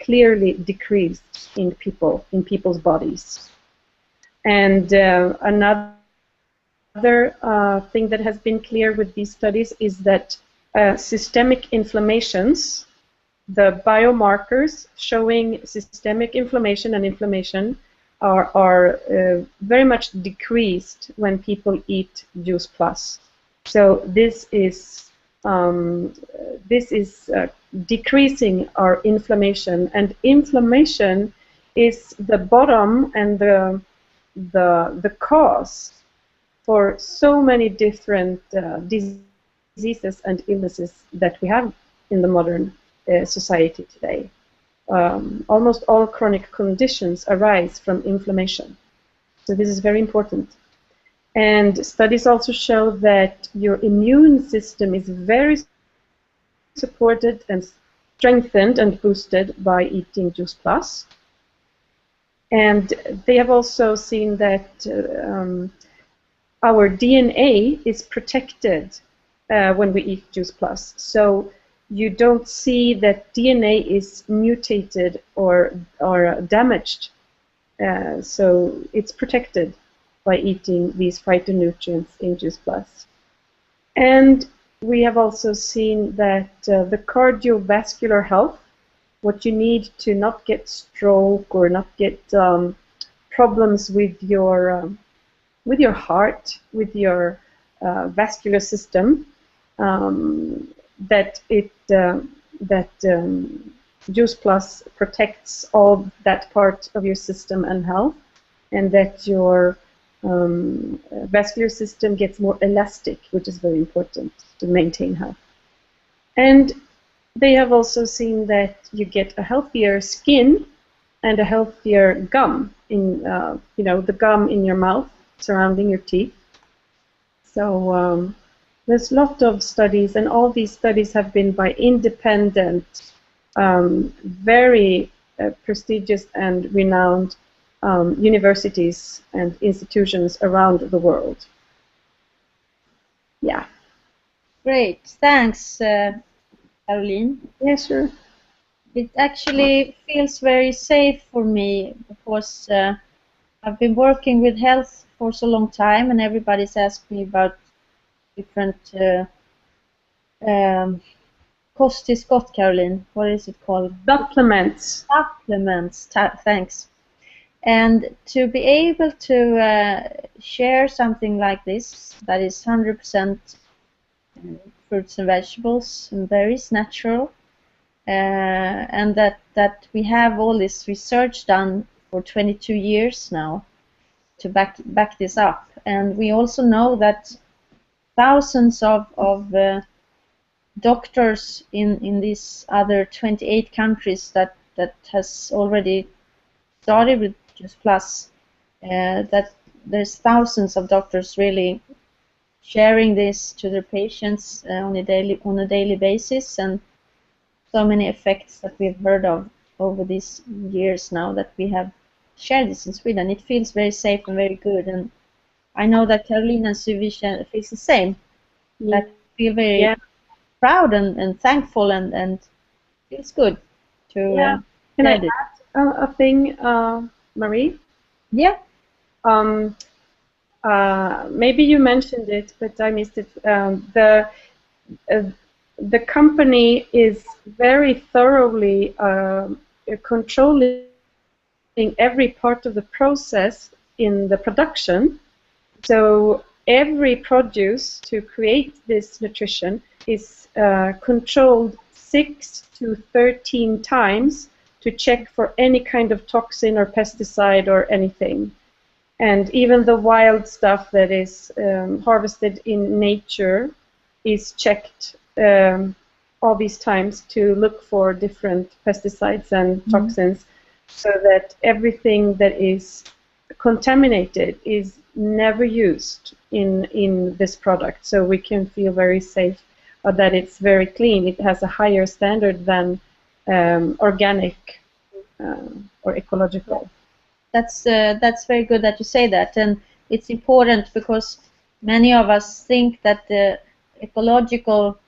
clearly decreased in people's bodies. And another thing that has been clear with these studies is that systemic inflammations, the biomarkers showing systemic inflammation and inflammation, are very much decreased when people eat JuicePLUS. So this is decreasing our inflammation, and inflammation is the bottom and the cause for so many different diseases and illnesses that we have in the modern society today. Almost all chronic conditions arise from inflammation. So this is very important. And studies also show that your immune system is very supported and strengthened and boosted by eating JuicePLUS. And they have also seen that our DNA is protected when we eat JuicePLUS. So you don't see that DNA is mutated or damaged. So it's protected by eating these phytonutrients in JuicePLUS. And we have also seen that the cardiovascular health, what you need to not get stroke or not get problems with your heart, with your vascular system, that JuicePLUS protects all that part of your system and health, and that your vascular system gets more elastic, which is very important to maintain health. And they have also seen that you get a healthier skin and a healthier gum in the gum in your mouth surrounding your teeth. So there's a lot of studies, and all these studies have been by independent, very prestigious and renowned universities and institutions around the world. Yeah. Great, thanks, Caroline. Yeah, sure. It actually feels very safe for me because I've been working with health for so long time, and everybody's asked me about different kosttillskott, Caroline. What is it called? Supplements. Supplements. Thanks. And to be able to share something like this that is 100% fruits and vegetables and berries, natural, and that we have all this research done for 22 years now to back this up. And we also know that thousands of doctors in these other 28 countries that has already started with JuicePLUS, that there's thousands of doctors really sharing this to their patients on a daily basis, and so many effects that we've heard of over these years now that we have shared this in Sweden. It feels very safe and very good, and I know that Caroline and Suvi feels the same. Yeah. That feel very proud and thankful, and feels good to Can I add a thing, Marie? Yeah. Maybe you mentioned it, but I missed it. The company is very thoroughly controlling every part of the process in the production. So every produce to create this nutrition is controlled 6 to 13 times to check for any kind of toxin or pesticide or anything. And even the wild stuff that is harvested in nature is checked all these times to look for different pesticides and toxins, so that everything that is contaminated is never used in this product. So we can feel very safe that it's very clean. It has a higher standard than organic or ecological. That's very good that you say that, and it's important because many of us think that the ecological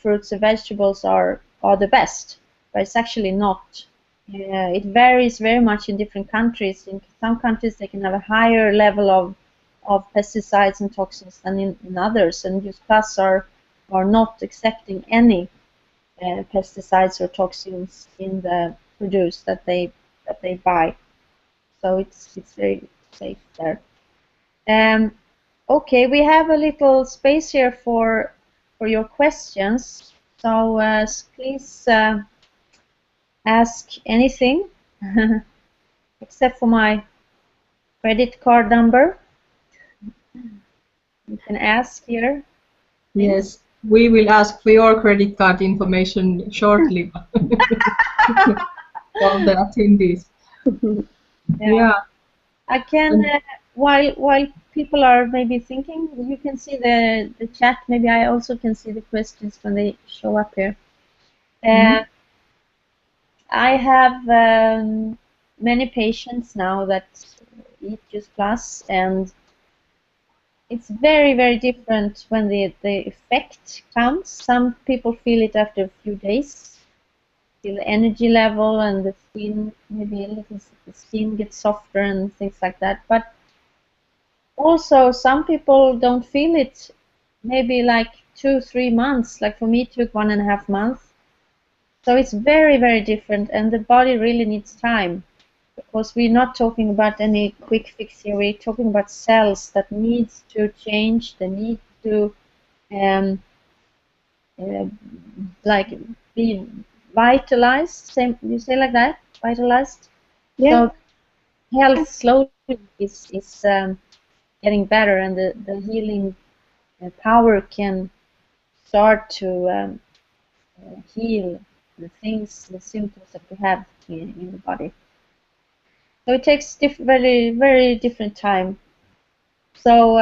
fruits and vegetables are the best, but it's actually not. It varies very much in different countries. In some countries they can have a higher level of pesticides and toxins than in others, and JuicePLUS are not accepting any pesticides or toxins in the produce that they buy. So it's very safe there. Okay, we have a little space here for your questions. So please ask anything except for my credit card number. You can ask here. Yes, we will ask for your credit card information shortly from the attendees. Yeah. I can while people are maybe thinking, you can see the chat. Maybe I also can see the questions when they show up here. I have many patients now that eat JuicePLUS, and it's very, very different when the effect comes. Some people feel it after a few days, feel the energy level and the skin, maybe a little, the skin gets softer and things like that. But also some people don't feel it maybe like 2-3 months. Like for me, it took 1.5 months. So it's very, very different, and the body really needs time. Because we're not talking about any quick fix here. We're talking about cells that needs to change. They need to like be vitalized. Same, you say like that? Vitalized. Yeah. So health slowly is getting better, and the healing power can start to heal the things, the symptoms that we have in the body. So it takes very, very different time. So,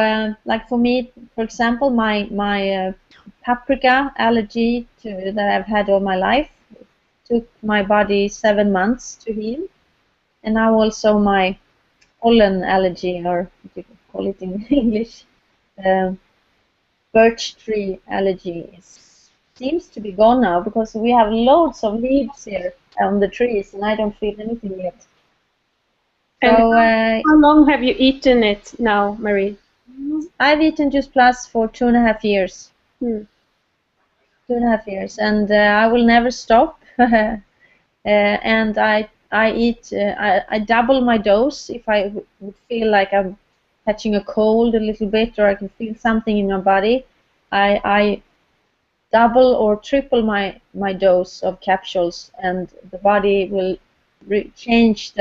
like for me, for example, my paprika allergy that I've had all my life took my body 7 months to heal, and now also my pollen allergy, or what you call it in English, birch tree allergy, seems to be gone now because we have loads of leaves here on the trees, and I don't feel anything yet. And So, how long have you eaten it now, Marie? I've eaten JuicePLUS for 2.5 years. 2.5 years, and I will never stop. And I eat, I double my dose if I would feel like I'm catching a cold a little bit, or I can feel something in my body. I double or triple my dose of capsules, and the body will change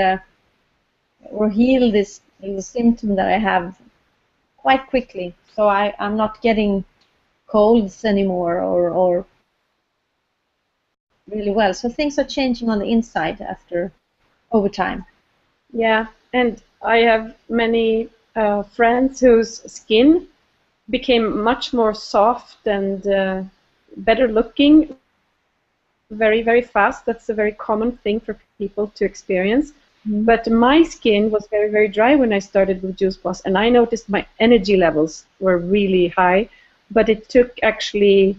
or heal this symptom that I have quite quickly. So I'm not getting colds anymore, or really well. So things are changing on the inside over time. Yeah, and I have many friends whose skin became much more soft and better looking very, very fast. That's a very common thing for people to experience. But my skin was very, very dry when I started with JuicePLUS, and I noticed my energy levels were really high, but it took actually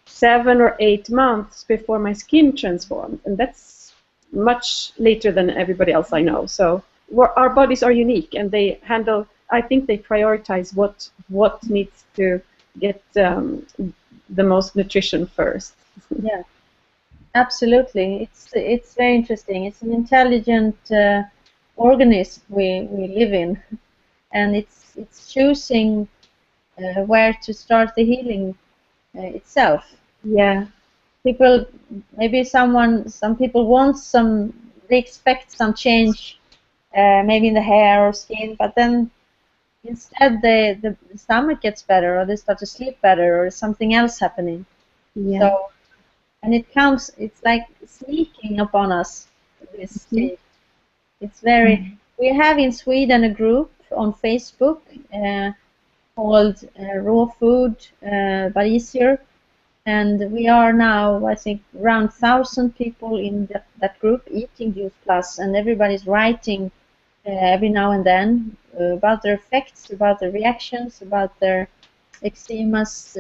7 or 8 months before my skin transformed, and that's much later than everybody else I know. So our bodies are unique, and they handle, I think they prioritize what needs to get the most nutrition first. Yeah, absolutely. It's very interesting. It's an intelligent organism we live in, and it's choosing where to start the healing itself. Yeah. People, maybe some people want they expect some change, maybe in the hair or skin, but then instead the stomach gets better, or they start to sleep better, or something else happening. Yeah. So, and it's like sneaking upon us, this change. It's very, we have in Sweden a group on Facebook called Raw Food but Easier, and we are now, I think, around 1,000 people in that group eating JuicePLUS, and everybody's writing every now and then about their effects, about their reactions, about their eczemas,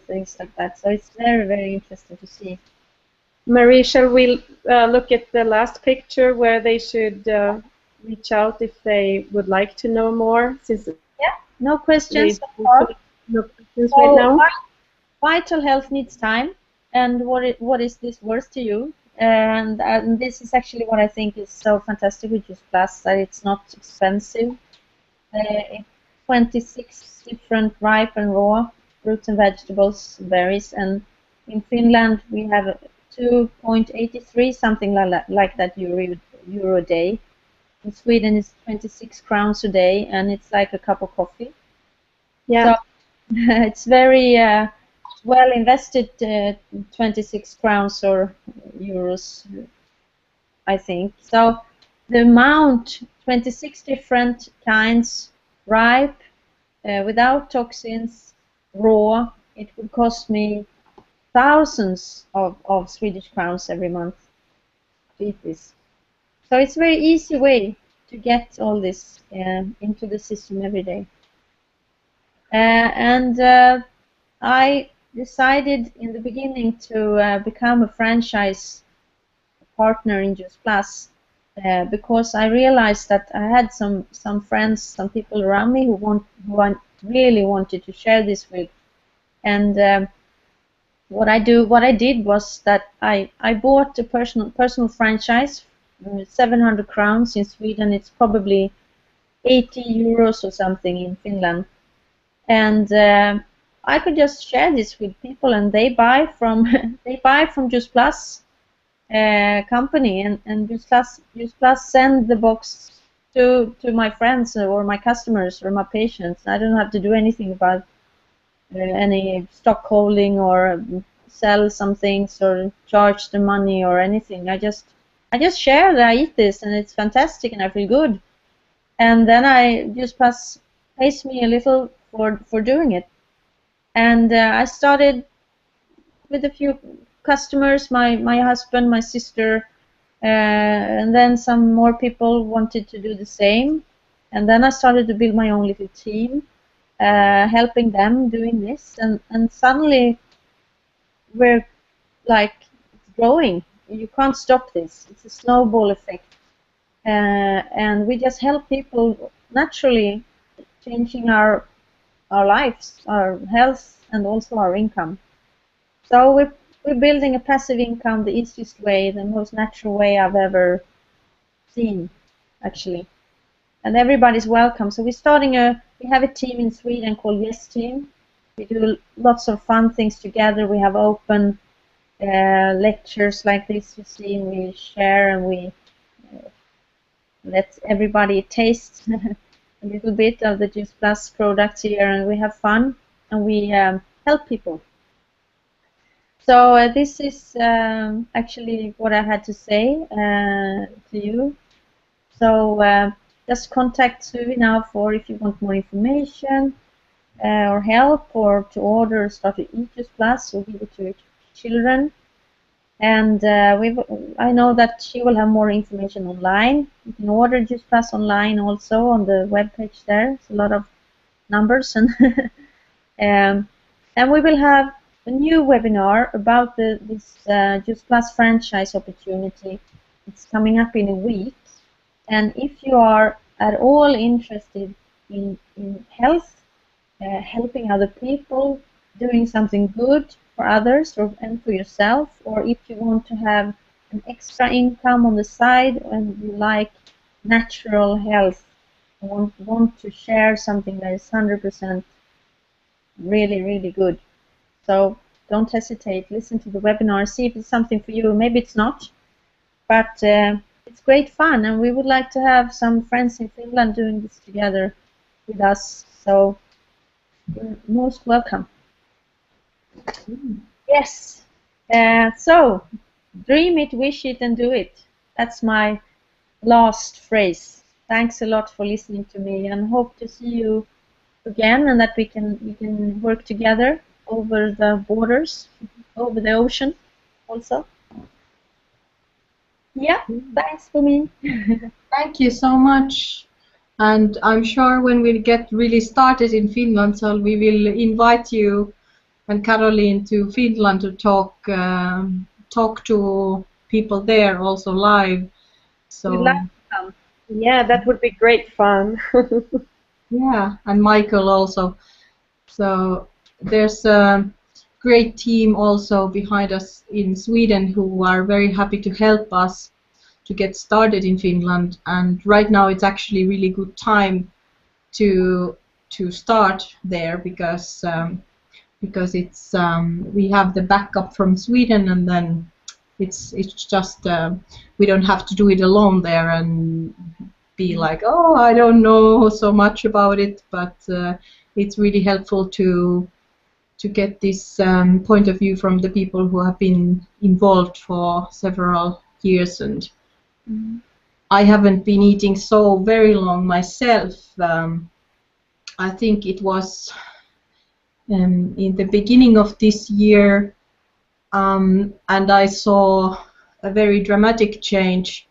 things like that. So it's very, very interesting to see. Marie, shall we look at the last picture where they should reach out if they would like to know more? Since no questions. No questions right now. Vital health needs time, and what is this worth to you? And this is actually what I think is so fantastic with JuicePLUS, that it's not expensive. 26 different ripe and raw fruits and vegetables, berries, and in Finland we have 2.83, something like that euro a day. In Sweden it's 26 crowns a day, and it's like a cup of coffee. Yeah. So it's very well invested 26 crowns or euros, I think. So the amount, 26 different kinds, ripe, without toxins, raw, it would cost me thousands of Swedish crowns every month to eat this. So it's a very easy way to get all this into the system every day. And I decided in the beginning to become a franchise partner in JuicePLUS because I realized that I had some friends, some people around me who really wanted to share this with. And what I did was that I bought a personal franchise, 700 crowns in Sweden. It's probably 80 euros or something in Finland, and I could just share this with people, and they buy from JuicePLUS company, and JuicePLUS send the box to my friends or my customers or my patients. I don't have to do anything about any stock holding or sell some things or charge the money or anything. I just share that I eat this and it's fantastic and I feel good. And then JuicePLUS pays me a little for doing it. And I started with a few customers, my husband, my sister, and then some more people wanted to do the same. And then I started to build my own little team, helping them doing this. And suddenly we're like growing. You can't stop this. It's a snowball effect. And we just help people naturally, changing our lives, our health, and also our income. So we're building a passive income the easiest way, the most natural way I've ever seen, actually. And everybody's welcome. So we have a team in Sweden called Yes Team. We do lots of fun things together. We have open lectures like this you see, and we share and we let everybody taste a little bit of the JuicePLUS products here, and we have fun and we help people. So this is actually what I had to say to you. So just contact Suvi now if you want more information or help, or to order or start to eat JuicePLUS or give it to your children. And I know that she will have more information online. You can order JuicePLUS online also on the webpage there. It's a lot of numbers. And we will have a new webinar about this JuicePLUS franchise opportunity. It's coming up in a week. And if you are at all interested in health, helping other people, doing something good for others and for yourself, or if you want to have an extra income on the side and you like natural health, want to share something that is 100% really, really good. So don't hesitate, listen to the webinar, see if it's something for you. Maybe it's not, but it's great fun, and we would like to have some friends in Finland doing this together with us. So you're most welcome. Yes. So dream it, wish it, and do it. That's my last phrase. Thanks a lot for listening to me, and hope to see you again, and that we can work together over the borders, over the ocean also. Yeah, thanks for me. Thank you so much. And I'm sure when we get really started in Finland, so we will invite you and Caroline to Finland to talk to people there also live. So We'd like to come. Yeah, that would be great fun. yeah, and Michael also. So there's a great team also behind us in Sweden who are very happy to help us to get started in Finland. And right now it's actually really good time to start there because it's we have the backup from Sweden, and then it's just we don't have to do it alone there and be like, oh, I don't know so much about it, but it's really helpful to get this point of view from the people who have been involved for several years. And I haven't been eating so very long myself. I think it was in the beginning of this year, and I saw a very dramatic change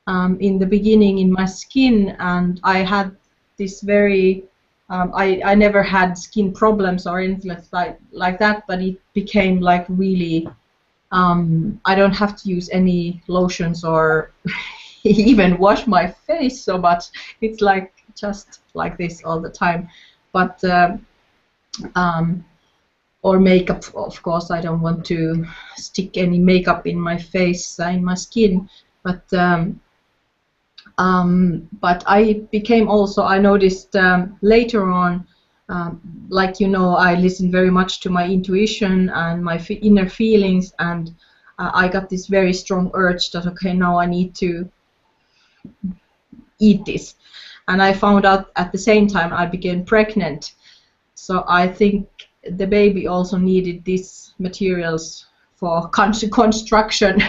in the beginning in my skin, and I had this very I never had skin problems or anything like that, but it became like really I don't have to use any lotions or even wash my face so much. It's like just like this all the time. But or makeup, of course. I don't want to stick any makeup in my face, in my skin. But I became also, I noticed later on, like you know, I listen very much to my intuition and my inner feelings, and I got this very strong urge that, okay, now I need to eat this. And I found out at the same time I became pregnant. So I think the baby also needed these materials for construction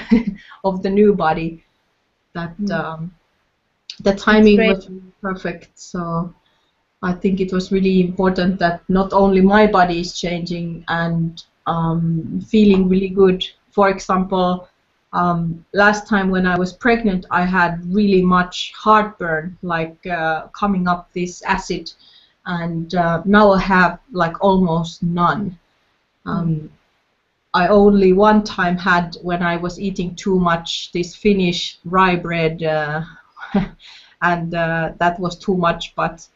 of the new body. That the timing was really perfect. So I think it was really important that not only my body is changing and feeling really good. For example, last time when I was pregnant, I had really much heartburn, like coming up this acid, and now I have like almost none. I only one time had when I was eating too much this Finnish rye bread, and that was too much. But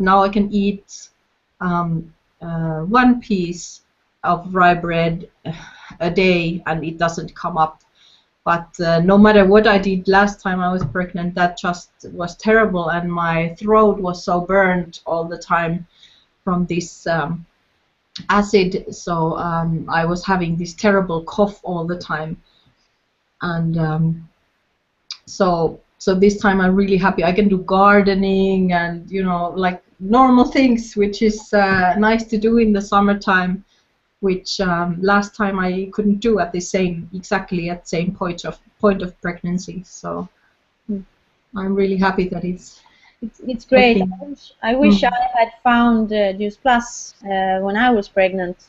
now I can eat one piece of rye bread a day, and it doesn't come up. But no matter what I did last time I was pregnant, that just was terrible, and my throat was so burned all the time from this acid. So I was having this terrible cough all the time, and so this time I'm really happy. I can do gardening and, you know, like normal things, which is nice to do in the summertime, which last time I couldn't do at the same point of pregnancy. So I'm really happy that it's great. I wish I had found JuicePLUS when I was pregnant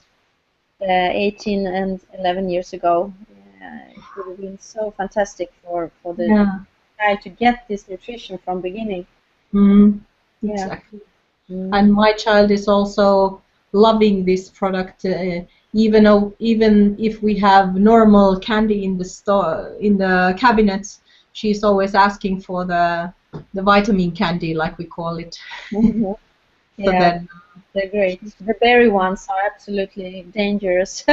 18 and 11 years ago. It would have been so fantastic for the child to get this nutrition from beginning. Exactly. And my child is also loving this product, even if we have normal candy in the store, in the cabinets, she's always asking for the vitamin candy, like we call it. Yeah, so then, they're great. The berry ones are absolutely dangerous.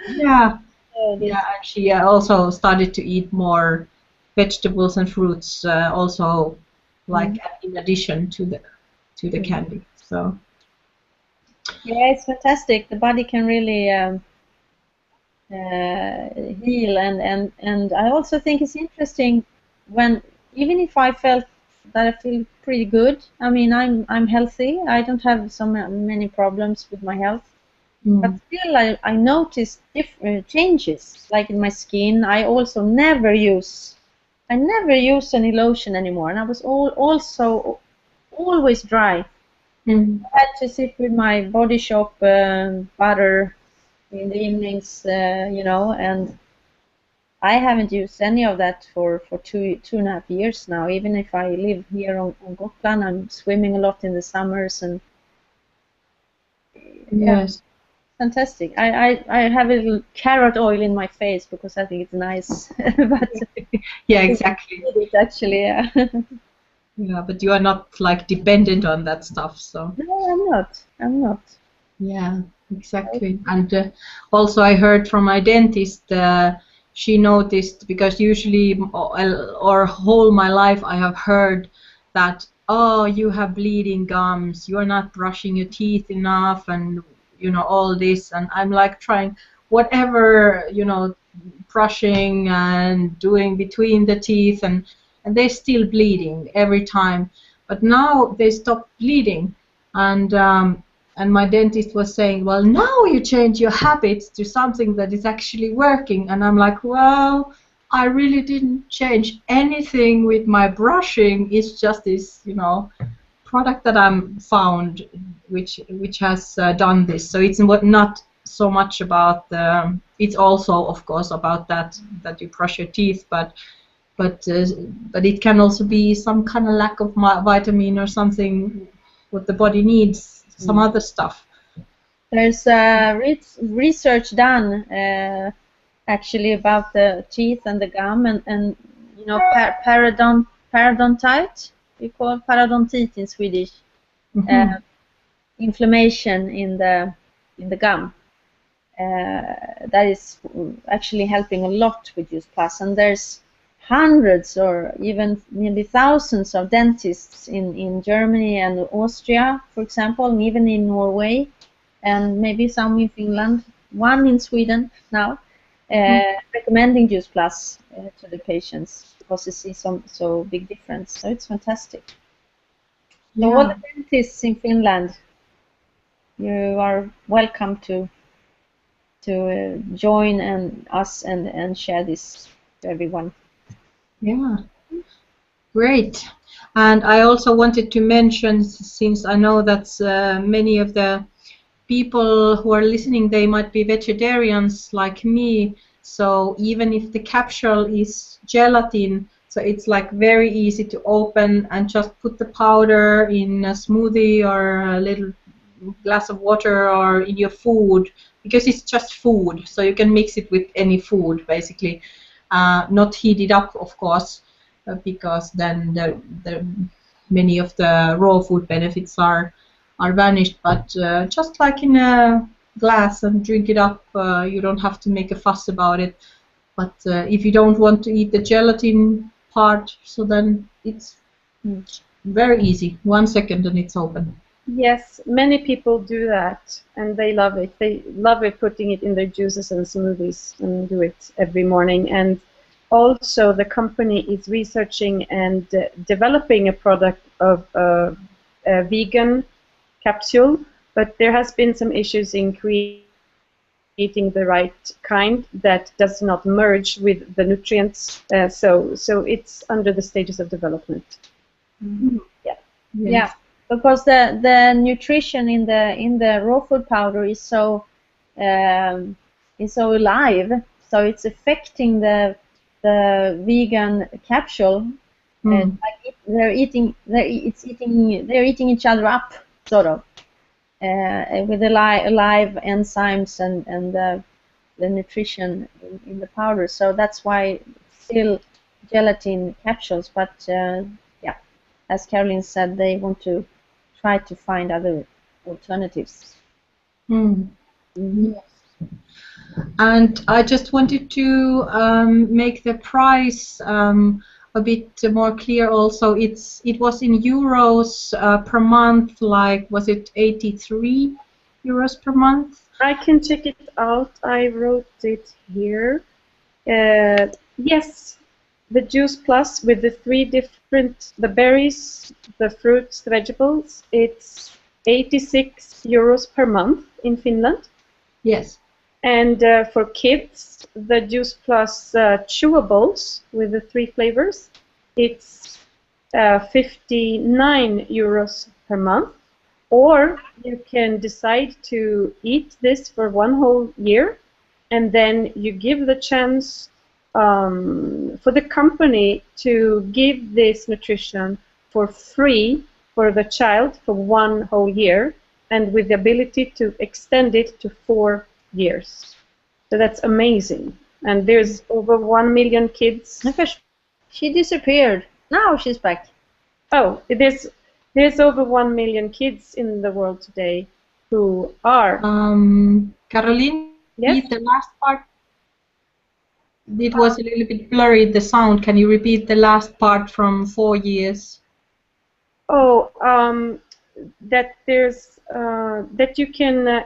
Yeah, and she also started to eat more vegetables and fruits, also like in addition to the candy. So yeah, it's fantastic. The body can really heal, and I also think it's interesting when, even if I felt that I feel pretty good. I mean, I'm healthy. I don't have so many problems with my health, but still I notice different changes, like in my skin. I also never use any lotion anymore, and I was also always dry. I had to sit with my Body Shop butter in the evenings, you know, and I haven't used any of that for 2.5 years now. Even if I live here on Gotland, I'm swimming a lot in the summers, and yes, fantastic. I have a little carrot oil in my face because I think it's nice. But yeah, exactly. It actually, yeah. Yeah, but you are not like dependent on that stuff, so. No, I'm not. Yeah, exactly. And also I heard from my dentist, she noticed, because usually or whole my life I have heard that, oh, you have bleeding gums, you are not brushing your teeth enough, and you know, all this, and I'm like trying whatever, you know, brushing and doing between the teeth, and they're still bleeding every time. But now they stopped bleeding, and my dentist was saying, well, now you change your habits to something that is actually working. And I'm like, well, I really didn't change anything with my brushing. It's just this, product that I'm found, which has done this. So it's not so much about it's also, of course, about that you brush your teeth, but it can also be some kind of lack of vitamin or something what the body needs, some other stuff. There's research done actually about the teeth and the gum and parodontite. We call it parodontit in Swedish. Inflammation in the gum. That is actually helping a lot with JuicePLUS, and there's hundreds or even nearly thousands of dentists in Germany and Austria, for example, and even in Norway, and maybe some in Finland, one in Sweden now, recommending JuicePLUS to the patients because they see so big difference. So it's fantastic. So all the dentists in Finland, you are welcome to join us and share this to everyone. Yeah, great. And I also wanted to mention, since I know that many of the people who are listening, they might be vegetarians like me, so even if the capsule is gelatin, so it's like very easy to open and just put the powder in a smoothie or a little glass of water or in your food, because it's just food, so you can mix it with any food basically, not heat it up, of course, because then the many of the raw food benefits are vanished, but just like in a glass and drink it up, you don't have to make a fuss about it. But if you don't want to eat the gelatin part, so then it's very easy, 1 second and it's open. Yes, many people do that, and they love it. They love it, putting it in their juices and smoothies, and do it every morning. And also, the company is researching and developing a product of a vegan capsule, but there has been some issues in creating the right kind that does not merge with the nutrients. So it's under the stages of development. Mm-hmm. Yeah. Because the nutrition in the raw food powder is so alive, so it's affecting the vegan capsule. Like they're eating each other up, sort of, with the live enzymes and the nutrition in the powder. So that's why it's still gelatin capsules, but yeah, as Caroline said, they want to try to find other alternatives. Yes. And I just wanted to make the price a bit more clear also. It was in euros per month, like, was it 83 euros per month? I can check it out. I wrote it here. Yes, the JuicePLUS with the 3 different, the berries, the fruits, the vegetables, it's 86 euros per month in Finland. Yes. And for kids, the JuicePLUS chewables with the 3 flavors, it's 59 euros per month. Or you can decide to eat this for 1 whole year, and then you give the chance for the company to give this nutrition for free for the child for 1 whole year, and with the ability to extend it to 4 years. So that's amazing. And there's over 1 million kids. She disappeared. Now she's back. Oh, there's over 1 million kids in the world today who are. Caroline, yes? Repeat the last part. It was a little bit blurry, the sound. Can you repeat the last part from 4 years? Oh, that there's that you can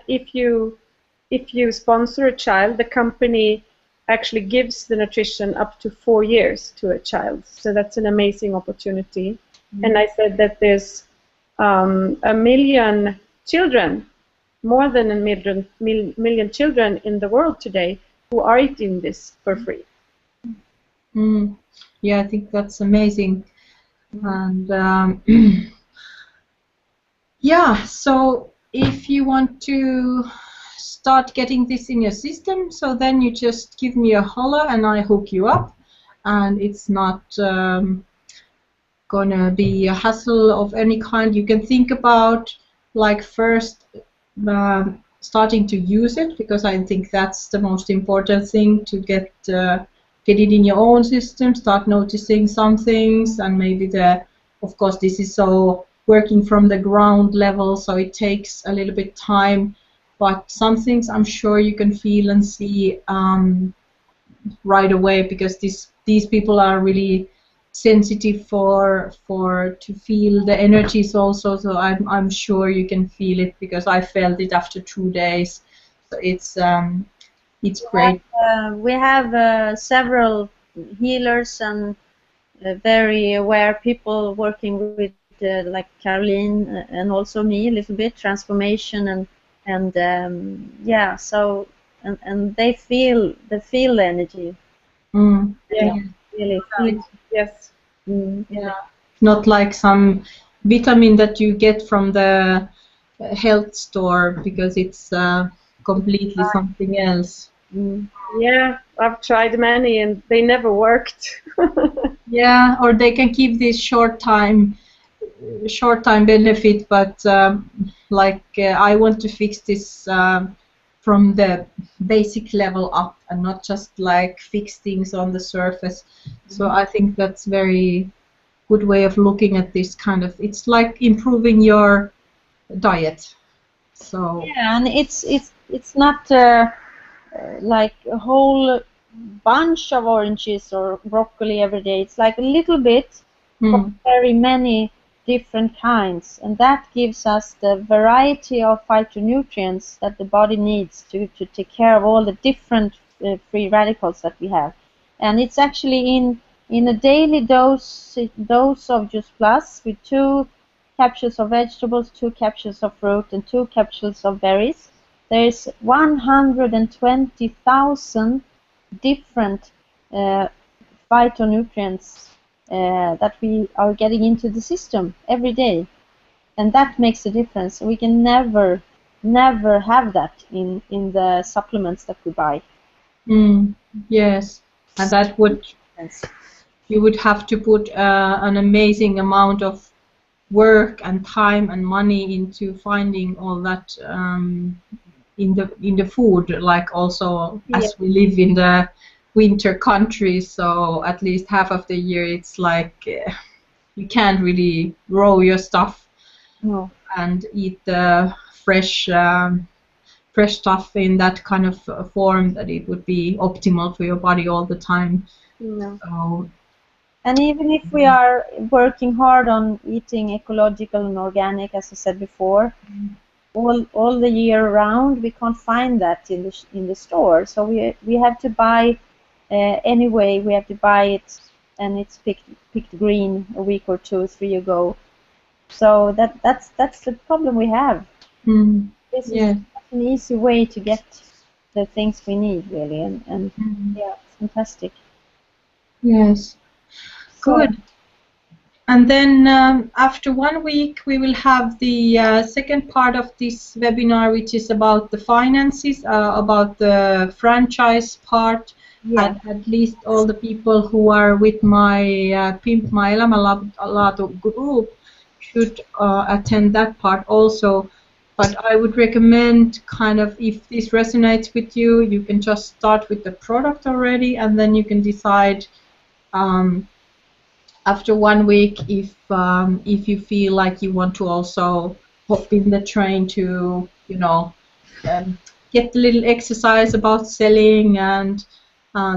if you sponsor a child, the company actually gives the nutrition up to 4 years to a child. So that's an amazing opportunity. And I said that there's 1 million children, more than a million children in the world today who are eating this for free. Mm. Yeah, I think that's amazing. And yeah, so if you want to start getting this in your system, so then you just give me a holler and I hook you up. And it's not gonna be a hassle of any kind. You can think about like first starting to use it, because I think that's the most important thing, to get it in your own system, start noticing some things, and maybe of course this is so working from the ground level, so it takes a little bit time, but some things I'm sure you can feel and see right away, because these people are really sensitive for to feel the energies also. So I'm sure you can feel it, because I felt it after 2 days. So it's great. We have several healers and very aware people working with like Caroline and also me a little bit transformation and yeah, so and they feel the energy. Mm. Yeah. Really feel. Yes. Yeah. Not like some vitamin that you get from the health store, because it's completely something else. Mm. Yeah, I've tried many and they never worked. Yeah, or they can keep this short time benefit, but I want to fix this from the basic level up, and not just like fix things on the surface. So I think that's very good way of looking at this kind of. It's like improving your diet. So Yeah, and it's not like a whole bunch of oranges or broccoli every day. It's like a little bit from mm, very many different kinds, and that gives us the variety of phytonutrients that the body needs to take care of all the different free radicals that we have. And it's actually in a daily dose of Juice Plus with 2 capsules of vegetables, 2 capsules of fruit, and 2 capsules of berries. There is 120,000 different uh, phytonutrients that we are getting into the system every day, and that makes a difference. We can never have that in the supplements that we buy. mm, yes, and that would Yes. you would have to put an amazing amount of work and time and money into finding all that in the food, like also Yeah. as we live in the winter country, so at least half of the year it's like you can't really grow your stuff No. and eat the fresh stuff in that kind of form that it would be optimal for your body all the time. No. So And even if we are working hard on eating ecological and organic, as I said before, all the year round, we can't find that in the store. So we have to buy anyway. We have to buy it, and it's picked green a week or two, 3 ago. So that's the problem we have. mm, This is yeah. an easy way to get the things we need, really, and Mm, yeah, it's fantastic. yes. So Good. And then after 1 week, we will have the second part of this webinar, which is about the finances, about the franchise part, yeah, and at least all the people who are with my Pimp My Elämä Laatu group should attend that part also. But I would recommend, kind of, if this resonates with you, you can just start with the product already, and then you can decide um, after 1 week if you feel like you want to also hop in the train to um, get a little exercise about selling, and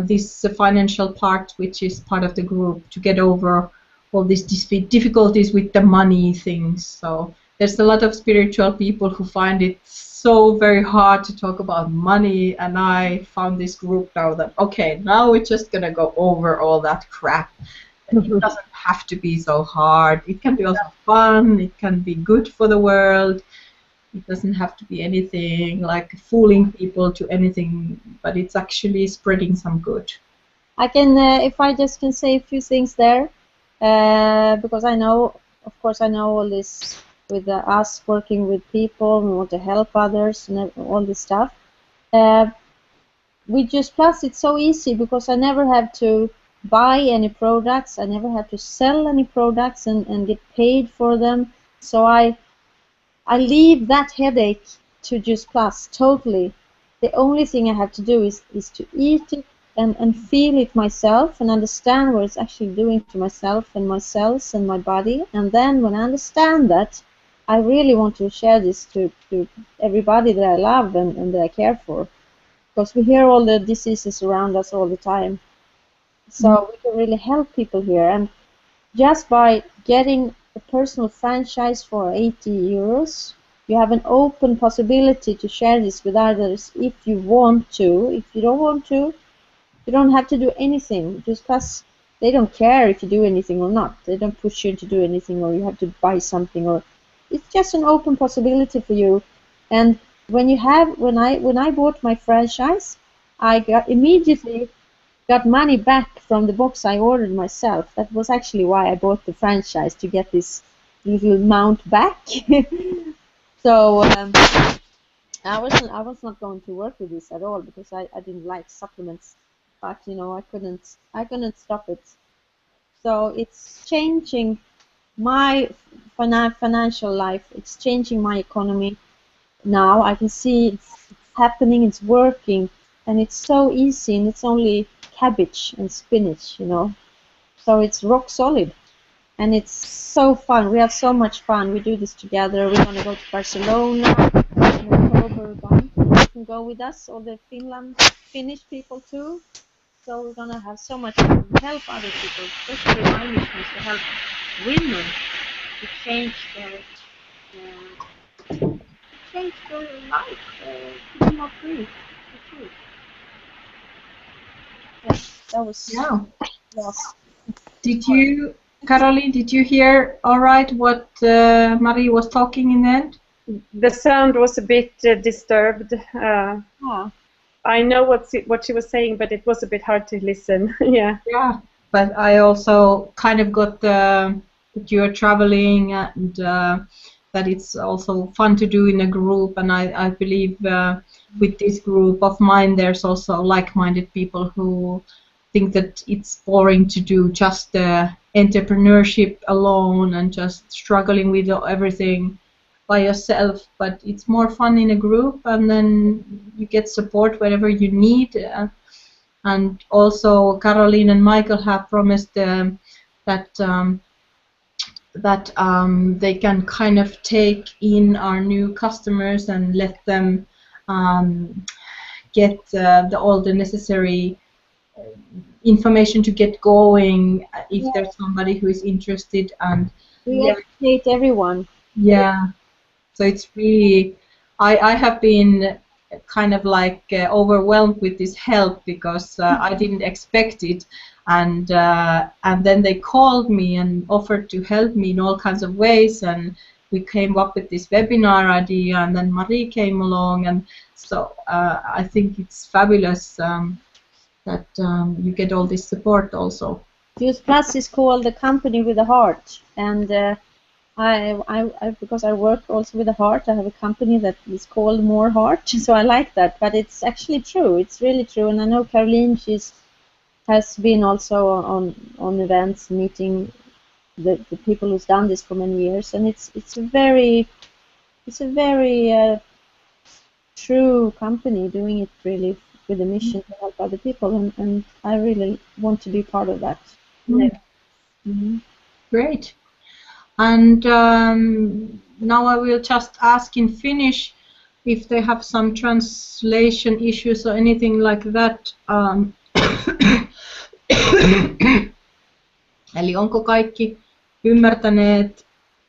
this financial part, which is part of the group, to get over all these difficulties with the money things. So there's a lot of spiritual people who find it so very hard to talk about money, and I found this group now that, okay, now we're just gonna go over all that crap. It doesn't have to be so hard. It can be also fun. It can be good for the world. It doesn't have to be anything like fooling people to anything, but it's actually spreading some good. I can, if I just can say a few things there, because I know, of course, I know all this with us working with people, we want to help others and all this stuff. With JuicePLUS, it's so easy because I never have to buy any products, I never have to sell any products and get paid for them. So I leave that headache to JuicePLUS totally. The only thing I have to do is to eat it and feel it myself and understand what it's actually doing to myself and my cells and my body. And then when I understand that, I really want to share this to everybody that I love and that I care for. Because we hear all the diseases around us all the time. So we can really help people here. And just by getting a personal franchise for 80 euros, you have an open possibility to share this with others if you want to. If you don't want to, you don't have to do anything. JuicePLUS, they don't care if you do anything or not. They don't push you to do anything or you have to buy something, or it's just an open possibility for you. And when I bought my franchise, I immediately got money back from the box I ordered myself. That was actually why I bought the franchise, to get this little mount back. So I was not going to work with this at all because I didn't like supplements, but you know I couldn't stop it. So it's changing my financial life. It's changing my economy. Now I can see it's happening. It's working, and it's so easy. And it's only cabbage and spinach, you know. So it's rock solid. And it's so fun. We have so much fun. We do this together. We're going to go to Barcelona in October. You can go with us, all the Finnish people too. So we're going to have so much fun. Help other people, especially my mission is to help women to change their life, to be more free. Yes, that was. Yeah. Yes. Caroline, did you hear all right what Marie was talking in the end? The sound was a bit disturbed. I know what she was saying, but it was a bit hard to listen. Yeah. Yeah, but I also kind of got that you're traveling and that it's also fun to do in a group, and I believe with this group of mine there's also like-minded people who think that it's boring to do just entrepreneurship alone and just struggling with everything by yourself, but it's more fun in a group, and then you get support wherever you need. And also Caroline and Michael have promised that they can kind of take in our new customers and let them get all the necessary information to get going if there's somebody who is interested. And we educate everyone. Yeah, so it's really, I have been kind of like overwhelmed with this help because I didn't expect it, and then they called me and offered to help me in all kinds of ways, and we came up with this webinar idea, and then Marie came along, and so I think it's fabulous that you get all this support also. JuicePLUS is called the company with a heart, and I because I work also with a heart, I have a company that is called More Heart, so I like that. But it's actually true. It's really true, and I know Caroline, has been also on events, meeting the people who's done this for many years, and it's a very true company doing it really with a mission to help other people, and I really want to be part of that. Great. And now I will just ask in Finnish if they have some translation issues or anything like that. Eli onko kaikki ymmärtäneet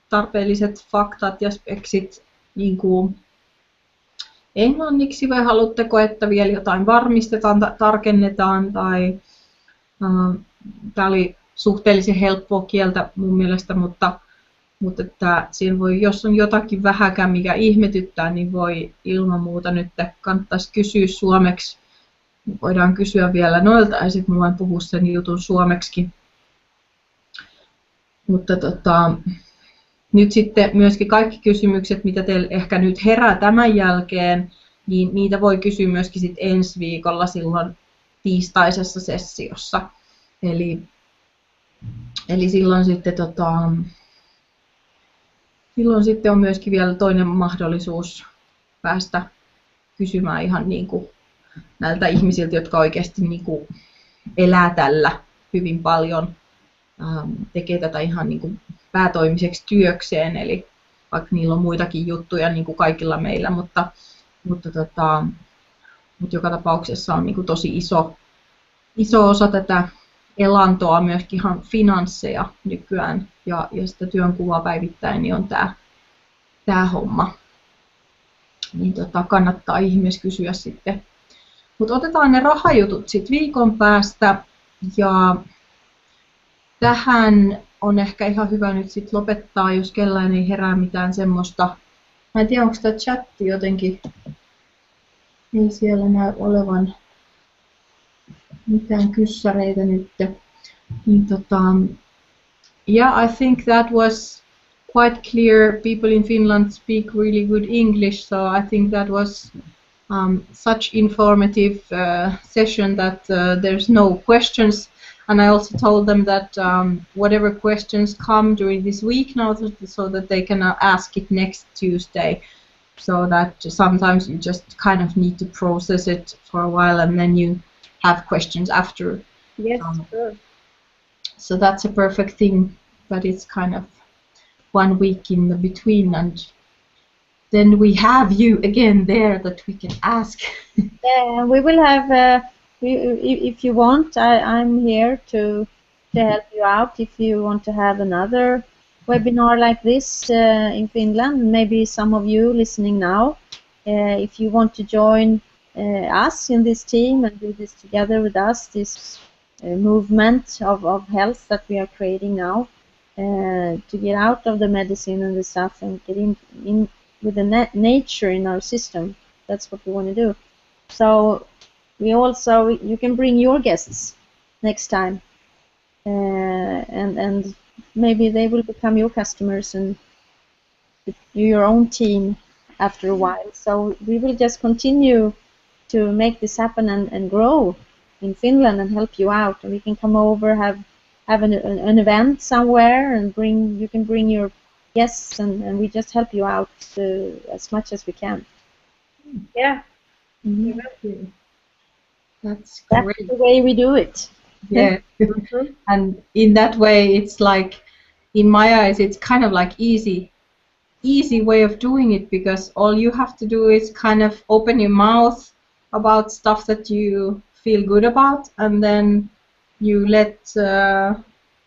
tarpeelliset faktat ja speksit niin kuin englanniksi, vai haluatteko, että vielä jotain varmistetaan, tarkennetaan, tai tämä oli suhteellisen helppoa kieltä mun mielestä, mutta että siinä voi, jos on jotakin vähäkään, mikä ihmetyttää, niin voi ilman muuta nyt kannattaisi kysyä suomeksi voidaan kysyä vielä noilta ja sitten mä voin puhua sen jutun suomeksi. Mutta nyt sitten myöskin kaikki kysymykset, mitä teille ehkä nyt herää tämän jälkeen, niin niitä voi kysyä myöskin sit ensi viikolla silloin tiistaisessa sessiossa. Eli silloin sitten on myöskin vielä toinen mahdollisuus päästä kysymään ihan niin kuin näiltä ihmisiltä, jotka oikeasti niin kuin elää tällä hyvin paljon, tekee tätä ihan niin kuin päätoimiseksi työkseen, eli vaikka niillä on muitakin juttuja niin kuin kaikilla meillä, mutta joka tapauksessa on niin kuin tosi iso osa tätä elantoa, myöskin ihan finansseja nykyään ja sitä työnkuvaa päivittäin, niin on tämä homma. Niin kannattaa ihmeessä kysyä sitten. Mutta otetaan ne rahajutut sitten viikon päästä ja tähän on ehkä ihan hyvä nyt sit lopettaa, jos kellään ei herää mitään semmoista. Mä en tiedä, onko tämä chatti jotenkin, ei siellä näy olevan mitään kyssäreitä nyt. Niin yeah, I think that was quite clear. People in Finland speak really good English, so I think that was such informative session that there's no questions. And I also told them that whatever questions come during this week now, so that they can ask it next Tuesday. So that sometimes you just kind of need to process it for a while and then you have questions after. Yes, sure. So that's a perfect thing, but it's kind of 1 week in the between, and then we have you again there that we can ask. Yeah, we will have. If you want, I'm here to help you out. If you want to have another webinar like this in Finland, maybe some of you listening now, if you want to join us in this team and do this together with us, this movement of health that we are creating now, to get out of the medicine and the stuff and get in with the nature in our system. That's what we want to do. So we also, you can bring your guests next time, and maybe they will become your customers and your own team after a while. So we will just continue to make this happen and grow in Finland and help you out. And we can come over, have an event somewhere, and you can bring your guests, and we just help you out as much as we can. Yeah. Mm-hmm. That's great. That's the way we do it. Yeah. And in that way, it's like, in my eyes, it's kind of like easy way of doing it, because all you have to do is kind of open your mouth about stuff that you feel good about, and then you let the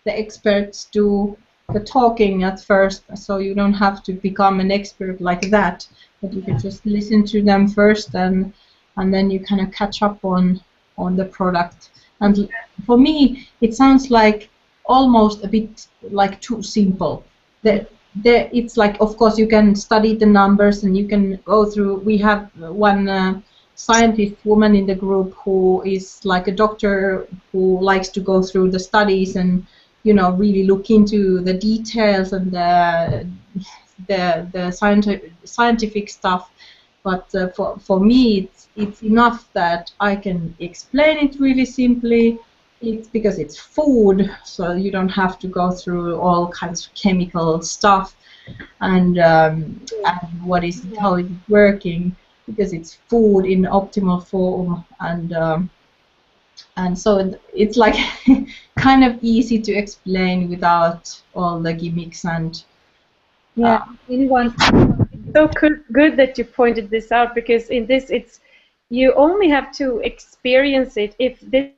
experts do the talking at first, so you don't have to become an expert like that, but you can just listen to them first, and then you kind of catch up on the product. And for me, it sounds like almost a bit like too simple. It's like, of course, you can study the numbers and you can go through. We have one scientist woman in the group who is like a doctor who likes to go through the studies and, you know, really look into the details and the scientific stuff. But for me, it's enough that I can explain it really simply. It's because it's food, so you don't have to go through all kinds of chemical stuff and what is how it's working, because it's food in optimal form, and so it's like kind of easy to explain without all the gimmicks and. Yeah, anyone. So good that you pointed this out, because in this, you only have to experience it. If this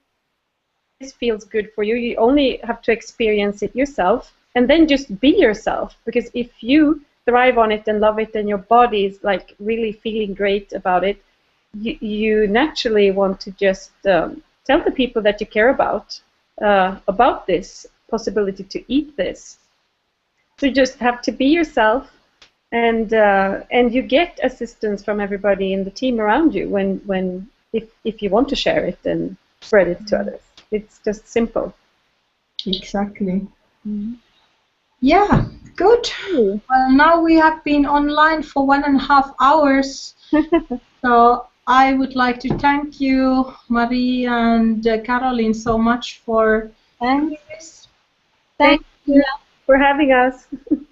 feels good for you, you only have to experience it yourself, and then just be yourself. Because if you thrive on it and love it, and your body is like really feeling great about it, you naturally want to just tell the people that you care about this possibility to eat this. So you just have to be yourself. And you get assistance from everybody in the team around you when if you want to share it and spread it to others. It's just simple. Exactly. Mm. Yeah, good. Well, now we have been online for 1.5 hours. So I would like to thank you, Marie and Caroline, so much for doing this. Thank you for having us.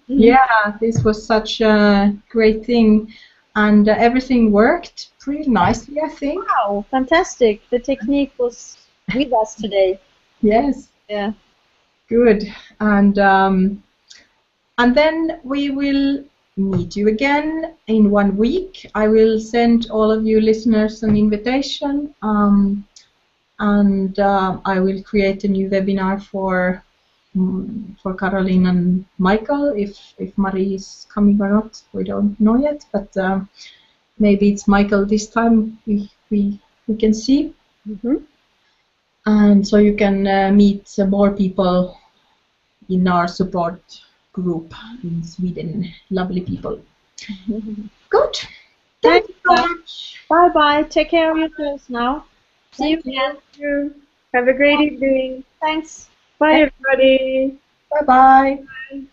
Yeah, this was such a great thing, and everything worked pretty nicely, I think. Wow, fantastic. The technique was with us today. Yes. Yeah. Good. And then we will meet you again in 1 week. I will send all of you listeners an invitation, and I will create a new webinar for Caroline and Michael. If Marie is coming or not, we don't know yet, but maybe it's Michael this time. We can see. Mm-hmm. And so you can meet more people in our support group in Sweden. Lovely people. Good. Thank you so much. Bye bye. Take care of yourselves now. See you again. Thank you. Have a great evening. Thanks. Bye, everybody. Bye bye.